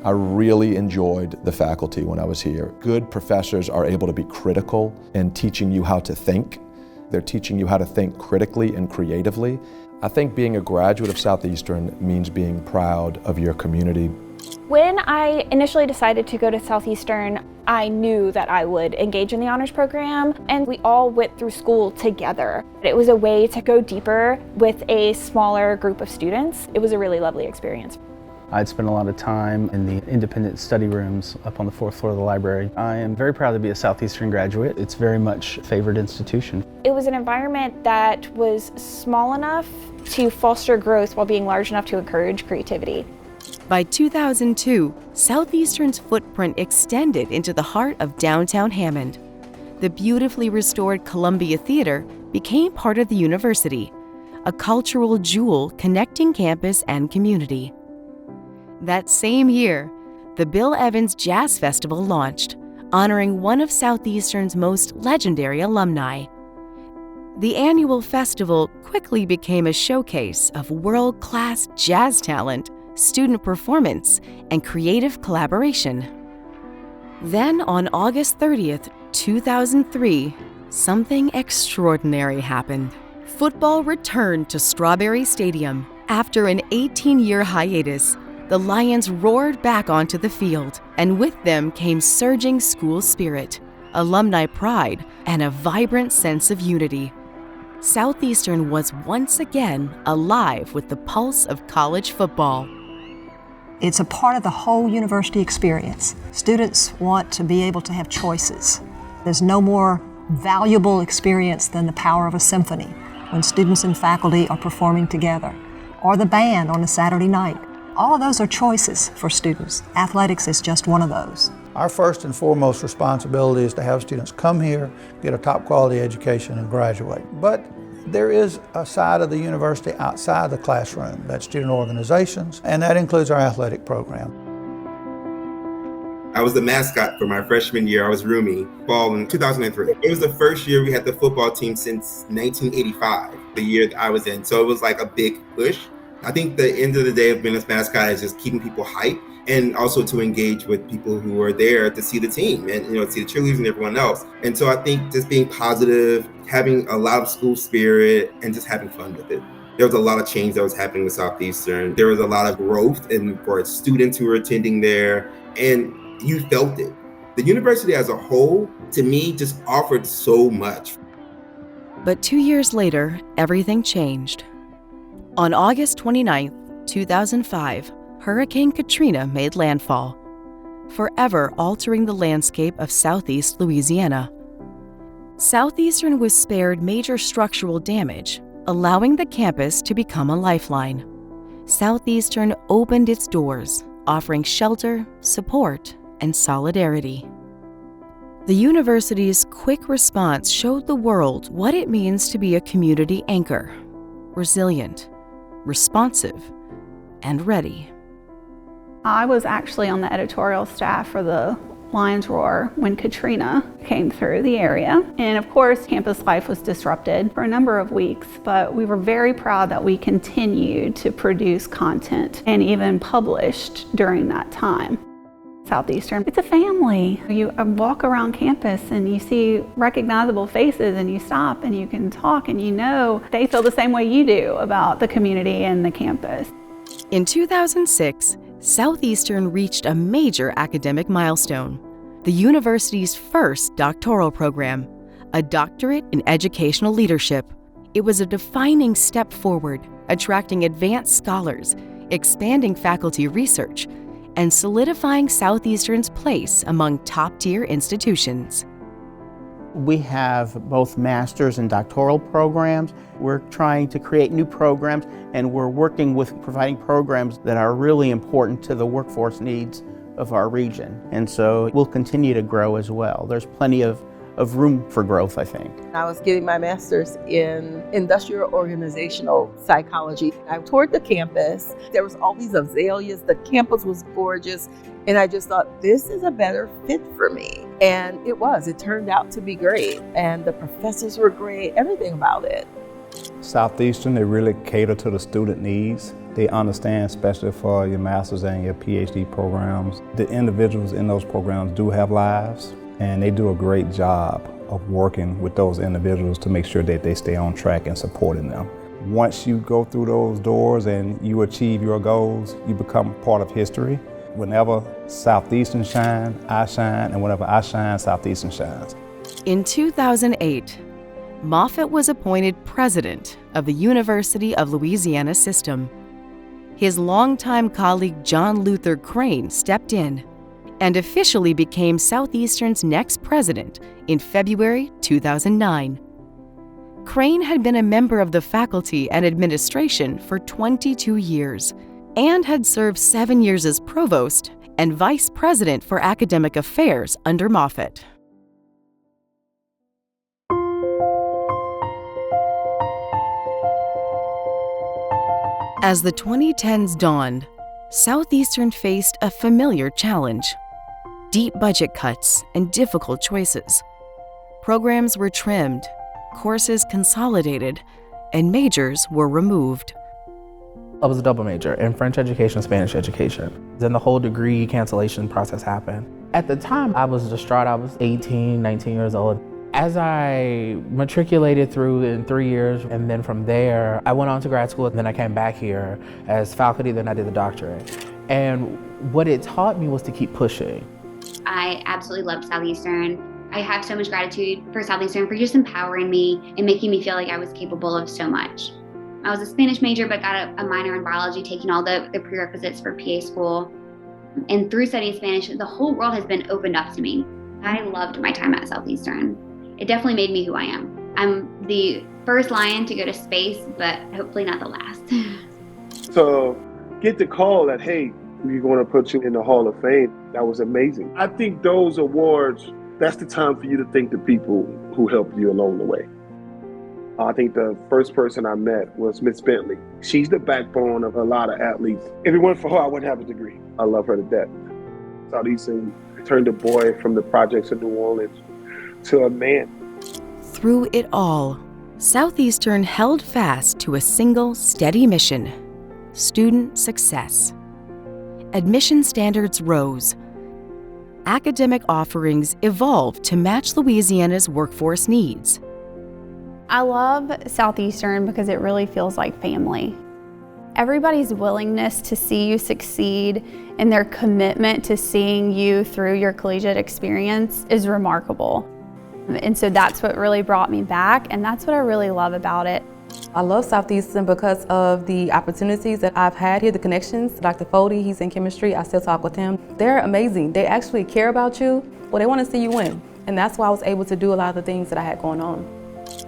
I really enjoyed the faculty when I was here. Good professors are able to be critical in teaching you how to think. They're teaching you how to think critically and creatively. I think being a graduate of Southeastern means being proud of your community. When I initially decided to go to Southeastern, I knew that I would engage in the honors program, and we all went through school together. It was a way to go deeper with a smaller group of students. It was a really lovely experience. I'd spent a lot of time in the independent study rooms up on the 4th floor of the library. I am very proud to be a Southeastern graduate. It's very much a favored institution. It was an environment that was small enough to foster growth while being large enough to encourage creativity. By 2002, Southeastern's footprint extended into the heart of downtown Hammond. The beautifully restored Columbia Theater became part of the university, a cultural jewel connecting campus and community. That same year, the Bill Evans Jazz Festival launched, honoring one of Southeastern's most legendary alumni. The annual festival quickly became a showcase of world-class jazz talent, student performance, and creative collaboration. Then on August 30th, 2003, something extraordinary happened. Football returned to Strawberry Stadium. After an 18-year hiatus, the Lions roared back onto the field, and with them came surging school spirit, alumni pride, and a vibrant sense of unity. Southeastern was once again alive with the pulse of college football. It's a part of the whole university experience. Students want to be able to have choices. There's no more valuable experience than the power of a symphony when students and faculty are performing together, or the band on a Saturday night. All of those are choices for students. Athletics is just one of those. Our first and foremost responsibility is to have students come here, get a top quality education, and graduate. But there is a side of the university outside the classroom. That's student organizations, and that includes our athletic program. I was the mascot for my freshman year. I was Roomie, fall in 2003. It was the first year we had the football team since 1985, the year that I was in. So it was like a big push. I think the end of the day of being a mascot is just keeping people hyped and also to engage with people who are there to see the team and see the cheerleaders and everyone else. And so I think just being positive, having a lot of school spirit, and just having fun with it. There was a lot of change that was happening with Southeastern. There was a lot of growth for students who were attending there, and you felt it. The university as a whole, to me, just offered so much. But 2 years later, everything changed. On August 29, 2005, Hurricane Katrina made landfall, forever altering the landscape of Southeast Louisiana. Southeastern was spared major structural damage, allowing the campus to become a lifeline. Southeastern opened its doors, offering shelter, support, and solidarity. The university's quick response showed the world what it means to be a community anchor, resilient, responsive, and ready. I was actually on the editorial staff for the Lions Roar when Katrina came through the area. And of course, campus life was disrupted for a number of weeks, but we were very proud that we continued to produce content and even published during that time. Southeastern, it's a family. You walk around campus and you see recognizable faces and you stop and you can talk and you know they feel the same way you do about the community and the campus. In 2006, Southeastern reached a major academic milestone, the university's first doctoral program, a doctorate in educational leadership. It was a defining step forward, attracting advanced scholars, expanding faculty research, and solidifying Southeastern's place among top-tier institutions. We have both master's and doctoral programs. We're trying to create new programs, and we're working with providing programs that are really important to the workforce needs of our region. And so we'll continue to grow as well. There's plenty of room for growth, I think. I was getting my master's in industrial organizational psychology. I toured the campus. There was all these azaleas. The campus was gorgeous. And I just thought, this is a better fit for me. And it was. It turned out to be great. And the professors were great, everything about it. Southeastern, they really cater to the student needs. They understand, especially for your master's and your PhD programs, the individuals in those programs do have lives, and they do a great job of working with those individuals to make sure that they stay on track and supporting them. Once you go through those doors and you achieve your goals, you become part of history. Whenever Southeastern shine, I shine, and whenever I shine, Southeastern shines. In 2008, Moffitt was appointed president of the University of Louisiana system. His longtime colleague John Luther Crane stepped in and officially became Southeastern's next president in February 2009. Crane had been a member of the faculty and administration for 22 years and had served 7 years as provost and vice president for academic affairs under Moffitt. As the 2010s dawned, Southeastern faced a familiar challenge: deep budget cuts and difficult choices. Programs were trimmed, courses consolidated, and majors were removed. I was a double major in French education and Spanish education. Then the whole degree cancellation process happened. At the time, I was distraught. I was 18, 19 years old. As I matriculated through in 3 years, and then from there, I went on to grad school, and then I came back here as faculty, then I did the doctorate. And what it taught me was to keep pushing. I absolutely loved Southeastern. I have so much gratitude for Southeastern for just empowering me and making me feel like I was capable of so much. I was a Spanish major, but got a minor in biology, taking all the prerequisites for PA school. And through studying Spanish, the whole world has been opened up to me. I loved my time at Southeastern. It definitely made me who I am. I'm the first Lion to go to space, but hopefully not the last. So get the call that, hey, we're going to put you in the Hall of Fame. That was amazing. I think those awards, that's the time for you to thank the people who helped you along the way. I think the first person I met was Miss Bentley. She's the backbone of a lot of athletes. If it weren't for her, I wouldn't have a degree. I love her to death. Southeastern turned a boy from the projects of New Orleans to a man. Through it all, Southeastern held fast to a single steady mission: student success. Admission standards rose. Academic offerings evolved to match Louisiana's workforce needs. I love Southeastern because it really feels like family. Everybody's willingness to see you succeed and their commitment to seeing you through your collegiate experience is remarkable. And so that's what really brought me back, and that's what I really love about it. I love Southeastern because of the opportunities that I've had here, the connections. Dr. Fody, he's in chemistry, I still talk with him. They're amazing. They actually care about you. Well, they want to see you win. And that's why I was able to do a lot of the things that I had going on.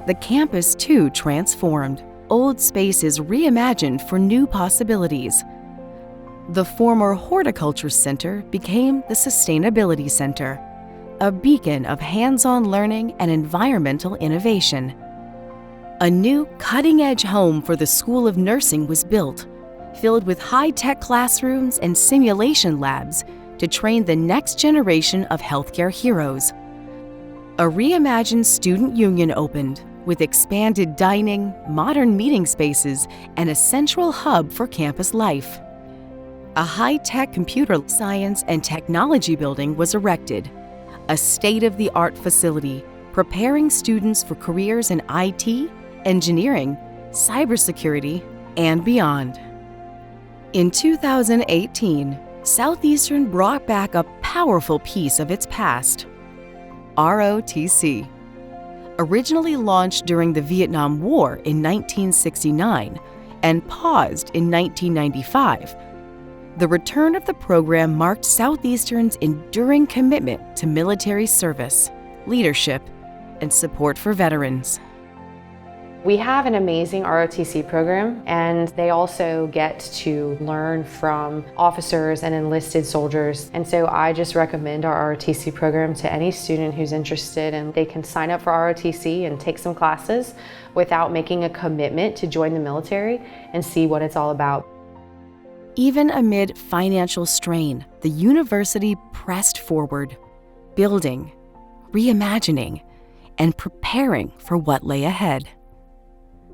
The campus, too, transformed. Old spaces reimagined for new possibilities. The former Horticulture Center became the Sustainability Center, a beacon of hands-on learning and environmental innovation. A new cutting-edge home for the School of Nursing was built, filled with high-tech classrooms and simulation labs to train the next generation of healthcare heroes. A reimagined student union opened, with expanded dining, modern meeting spaces, and a central hub for campus life. A high-tech computer science and technology building was erected, a state-of-the-art facility preparing students for careers in IT, engineering, cybersecurity, and beyond. In 2018, Southeastern brought back a powerful piece of its past: ROTC. Originally launched during the Vietnam War in 1969 and paused in 1995, the return of the program marked Southeastern's enduring commitment to military service, leadership, and support for veterans. We have an amazing ROTC program, and they also get to learn from officers and enlisted soldiers. And so I just recommend our ROTC program to any student who's interested, and they can sign up for ROTC and take some classes without making a commitment to join the military and see what it's all about. Even amid financial strain, the university pressed forward, building, reimagining, and preparing for what lay ahead.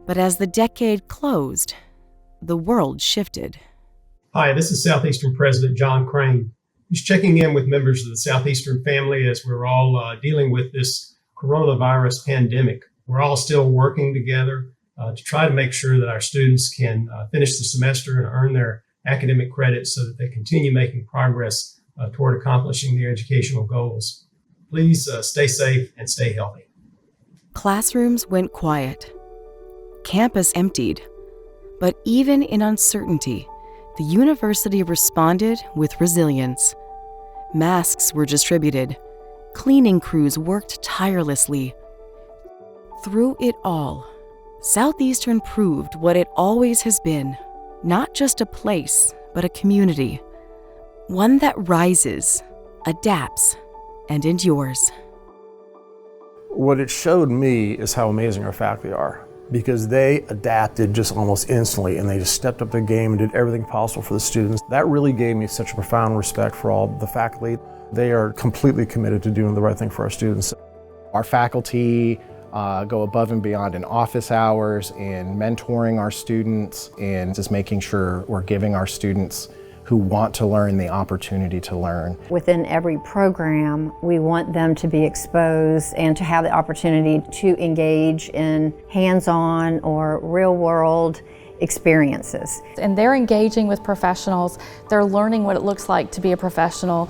But as the decade closed, the world shifted. Hi, this is Southeastern President John Crane. Just checking in with members of the Southeastern family as we're all dealing with this coronavirus pandemic. We're all still working together to try to make sure that our students can finish the semester and earn their academic credit so that they continue making progress toward accomplishing their educational goals. Please stay safe and stay healthy. Classrooms went quiet. Campus emptied. But even in uncertainty, the university responded with resilience. Masks were distributed. Cleaning crews worked tirelessly. Through it all, Southeastern proved what it always has been, not just a place, but a community. One that rises, adapts, and endures. What it showed me is how amazing our faculty are, because they adapted just almost instantly and they just stepped up their game and did everything possible for the students. That really gave me such a profound respect for all the faculty. They are completely committed to doing the right thing for our students. Our faculty go above and beyond in office hours, in mentoring our students, and just making sure we're giving our students who want to learn the opportunity to learn. Within every program, we want them to be exposed and to have the opportunity to engage in hands-on or real-world experiences. And they're engaging with professionals. They're learning what it looks like to be a professional.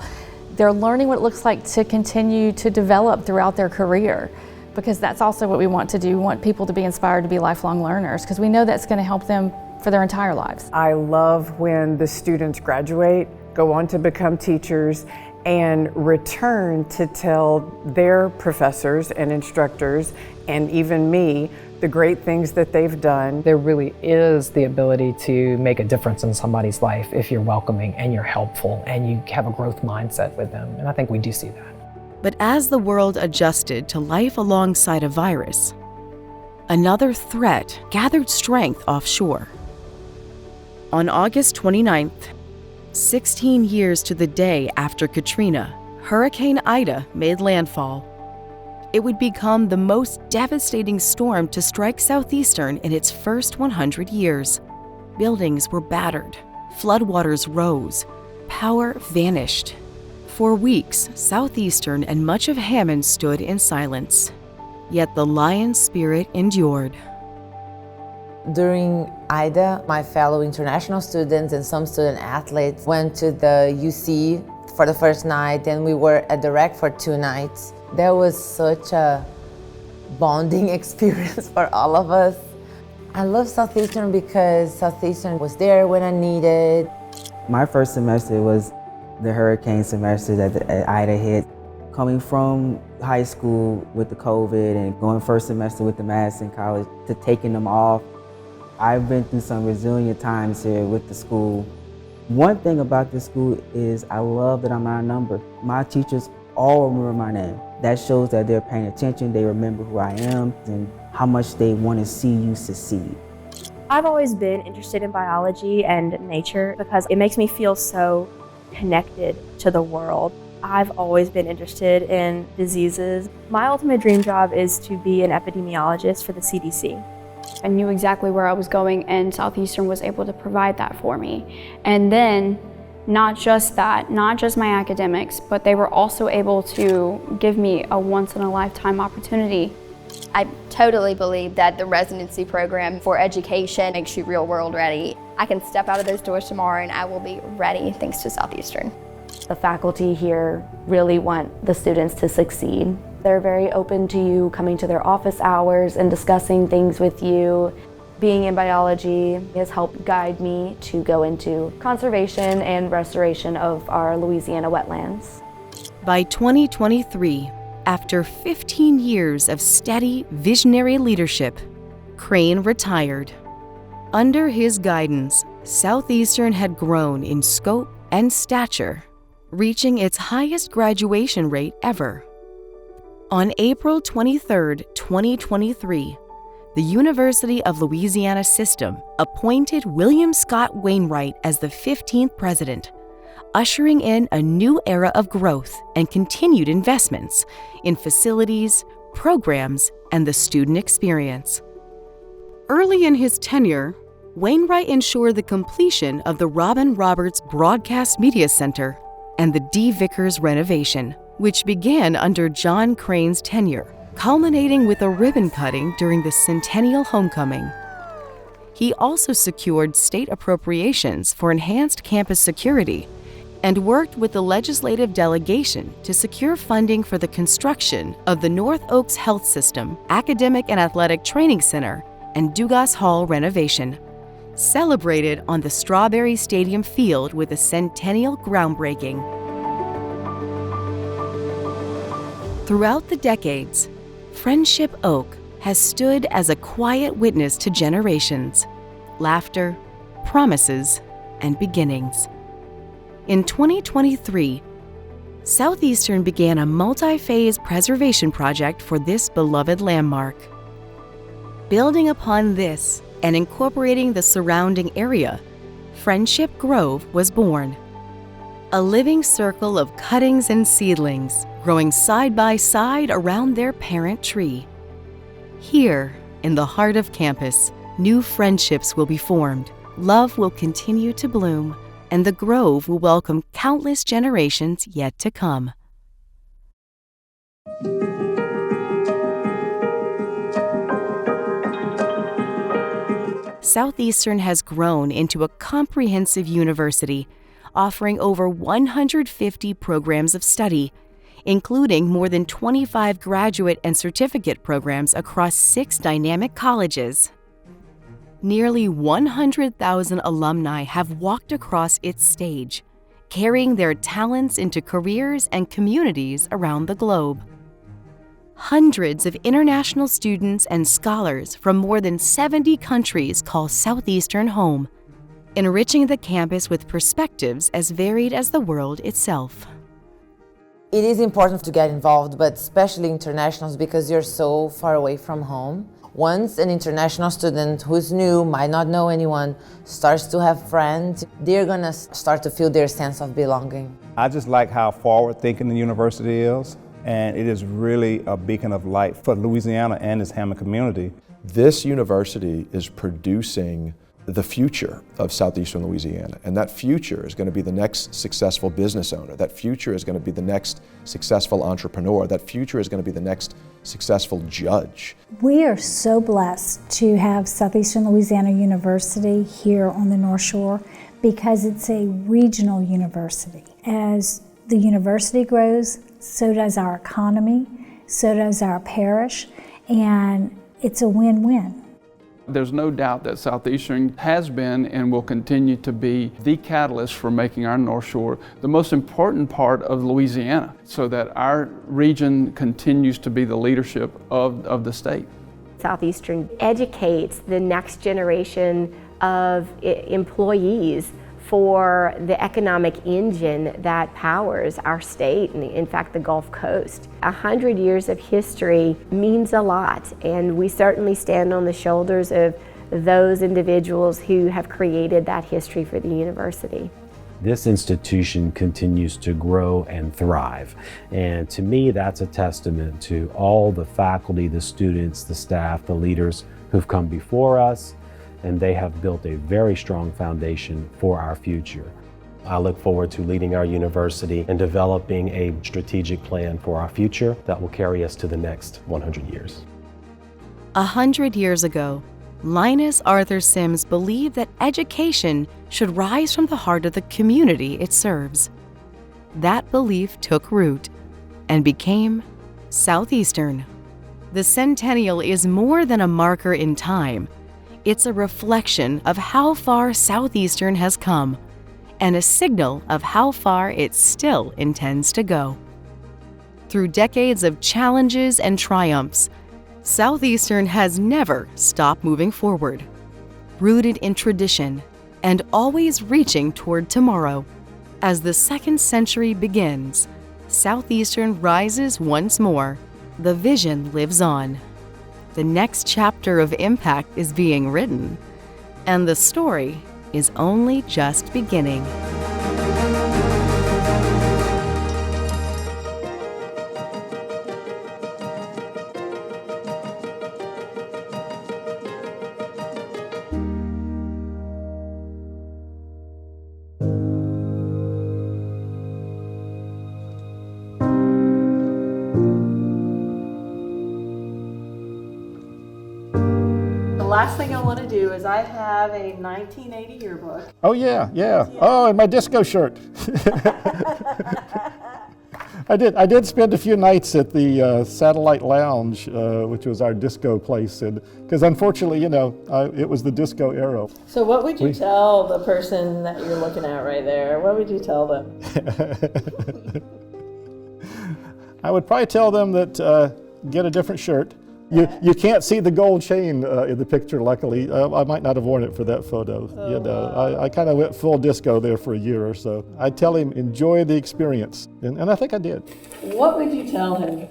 They're learning what it looks like to continue to develop throughout their career, because that's also what we want to do. We want people to be inspired to be lifelong learners, because we know that's going to help them for their entire lives. I love when the students graduate, go on to become teachers, and return to tell their professors and instructors, and even me, the great things that they've done. There really is the ability to make a difference in somebody's life if you're welcoming and you're helpful and you have a growth mindset with them, and I think we do see that. But as the world adjusted to life alongside a virus, another threat gathered strength offshore. On August 29th, 16 years to the day after Katrina, Hurricane Ida made landfall. It would become the most devastating storm to strike Southeastern in its first 100 years. Buildings were battered, floodwaters rose, power vanished. For weeks, Southeastern and much of Hammond stood in silence. Yet the lion spirit endured. During Ida, my fellow international students and some student athletes went to the UC for the first night, and we were at the rec for 2 nights. That was such a bonding experience for all of us. I love Southeastern because Southeastern was there when I needed. My first semester was the hurricane semester that Ida hit. Coming from high school with the COVID and going first semester with the masks in college to taking them off, I've been through some resilient times here with the school. One thing about this school is I love that I'm outnumbered. My teachers all remember my name. That shows that they're paying attention, they remember who I am, and how much they want to see you succeed. I've always been interested in biology and nature because it makes me feel so connected to the world. I've always been interested in diseases. My ultimate dream job is to be an epidemiologist for the CDC. I knew exactly where I was going, and Southeastern was able to provide that for me. And then, not just that, not just my academics, but they were also able to give me a once-in-a-lifetime opportunity. I totally believe that the residency program for education makes you real-world ready. I can step out of those doors tomorrow and I will be ready thanks to Southeastern. The faculty here really want the students to succeed. They're very open to you coming to their office hours and discussing things with you. Being in biology has helped guide me to go into conservation and restoration of our Louisiana wetlands. By 2023, after 15 years of steady, visionary leadership, Crane retired. Under his guidance, Southeastern had grown in scope and stature, reaching its highest graduation rate ever. On April 23, 2023, the University of Louisiana system appointed William Scott Wainwright as the 15th president, ushering in a new era of growth and continued investments in facilities, programs, and the student experience. Early in his tenure, Wainwright ensured the completion of the Robin Roberts Broadcast Media Center and the D. Vickers renovation, which began under John Crane's tenure, culminating with a ribbon cutting during the centennial homecoming. He also secured state appropriations for enhanced campus security and worked with the legislative delegation to secure funding for the construction of the North Oaks Health System, Academic and Athletic Training Center, and Dugas Hall renovation. Celebrated on the Strawberry Stadium field with a centennial groundbreaking. Throughout the decades, Friendship Oak has stood as a quiet witness to generations, laughter, promises, and beginnings. In 2023, Southeastern began a multi-phase preservation project for this beloved landmark. Building upon this and incorporating the surrounding area, Friendship Grove was born. A living circle of cuttings and seedlings growing side by side around their parent tree. Here, in the heart of campus, new friendships will be formed, love will continue to bloom, and the grove will welcome countless generations yet to come. Southeastern has grown into a comprehensive university, offering over 150 programs of study, including more than 25 graduate and certificate programs across 6 dynamic colleges. Nearly 100,000 alumni have walked across its stage, carrying their talents into careers and communities around the globe. Hundreds of international students and scholars from more than 70 countries call Southeastern home, enriching the campus with perspectives as varied as the world itself. It is important to get involved, but especially internationals, because you're so far away from home. Once an international student who's new, might not know anyone, starts to have friends, they're gonna start to feel their sense of belonging. I just like how forward-thinking the university is, and it is really a beacon of light for Louisiana and its Hammond community. This university is producing the future of Southeastern Louisiana, and that future is going to be the next successful business owner. That future is going to be the next successful entrepreneur. That future is going to be the next successful judge. We are so blessed to have Southeastern Louisiana University here on the North Shore because it's a regional university. As the university grows, so does our economy, so does our parish, and it's a win-win. There's no doubt that Southeastern has been and will continue to be the catalyst for making our North Shore the most important part of Louisiana, so that our region continues to be the leadership of the state. Southeastern educates the next generation of employees for the economic engine that powers our state and, in fact, the Gulf Coast. 100 years of history means a lot, and we certainly stand on the shoulders of those individuals who have created that history for the university. This institution continues to grow and thrive, and to me that's a testament to all the faculty, the students, the staff, the leaders who've come before us, and they have built a very strong foundation for our future. I look forward to leading our university and developing a strategic plan for our future that will carry us to the next 100 years. 100 years ago, Linus Sims believed that education should rise from the heart of the community it serves. That belief took root and became Southeastern. The centennial is more than a marker in time. It's a reflection of how far Southeastern has come and a signal of how far it still intends to go. Through decades of challenges and triumphs, Southeastern has never stopped moving forward, rooted in tradition and always reaching toward tomorrow. As the second century begins, Southeastern rises once more. The vision lives on. The next chapter of impact is being written, and the story is only just beginning. last thing I want to do is I have a 1980 yearbook. Oh yeah. Oh, and my disco shirt. I did spend a few nights at the Satellite Lounge, which was our disco place, and because unfortunately, it was the disco era. So what would you tell the person that you're looking at right there? What would you tell them? I would probably tell them that get a different shirt. You can't see the gold chain in the picture, luckily. I might not have worn it for that photo. Wow. I kind of went full disco there for a year or so. I'd tell him, enjoy the experience, and I think I did. What would you tell him?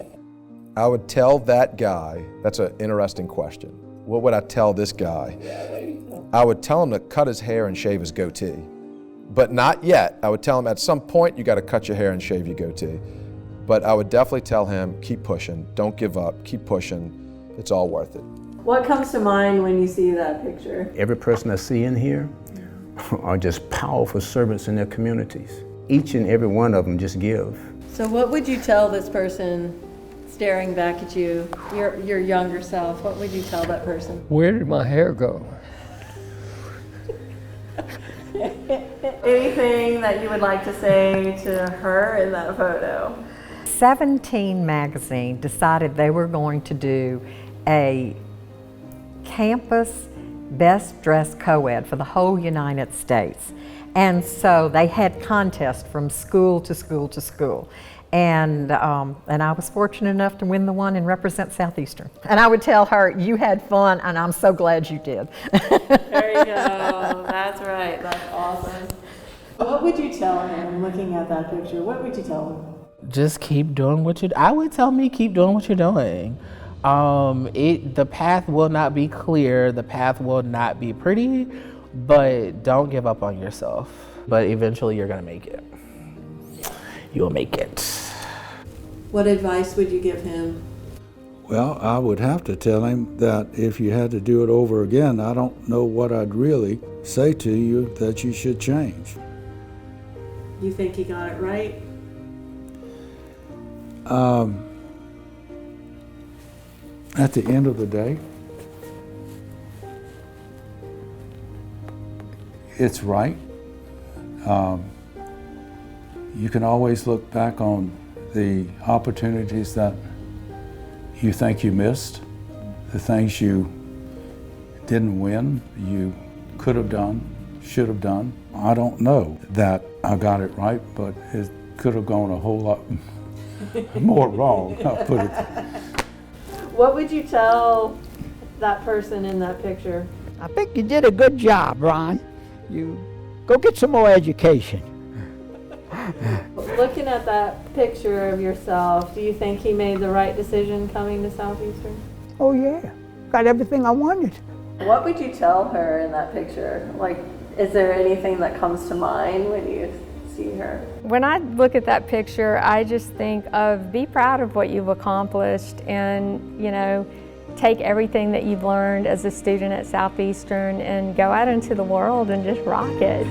I would tell that guy, that's an interesting question. What would I tell this guy? I would tell him to cut his hair and shave his goatee. But not yet. I would tell him at some point you got to cut your hair and shave your goatee. But I would definitely tell him, keep pushing, don't give up, keep pushing. It's all worth it. What comes to mind when you see that picture? Every person I see in here are just powerful servants in their communities. Each and every one of them just give. So what would you tell this person staring back at you, your younger self? What would you tell that person? Where did my hair go? Anything that you would like to say to her in that photo? 17 magazine decided they were going to do a campus best dressed co-ed for the whole United States. And so they had contests from school to school to school. And I was fortunate enough to win the one and represent Southeastern. And I would tell her, you had fun, and I'm so glad you did. There you go. That's right. That's awesome. What would you tell him looking at that picture? What would you tell him? Just keep doing what you do. I would tell me keep doing what you're doing. The path will not be clear, the path will not be pretty, but don't give up on yourself. But eventually you're gonna make it. You'll make it. What advice would you give him? Well, I would have to tell him that if you had to do it over again, I don't know what I'd really say to you that you should change. You think he got it right? At the end of the day, it's right. You can always look back on the opportunities that you think you missed, the things you didn't win, you could have done, should have done. I don't know that I got it right, but it could have gone a whole lot more wrong, I'll put it. What would you tell that person in that picture? I think you did a good job, Ron. You go get some more education. Looking at that picture of yourself, do you think he made the right decision coming to Southeastern? Oh yeah, got everything I wanted. What would you tell her in that picture? Like, is there anything that comes to mind when you see her? When I look at that picture, I just think of be proud of what you've accomplished and, take everything that you've learned as a student at Southeastern and go out into the world and just rock it.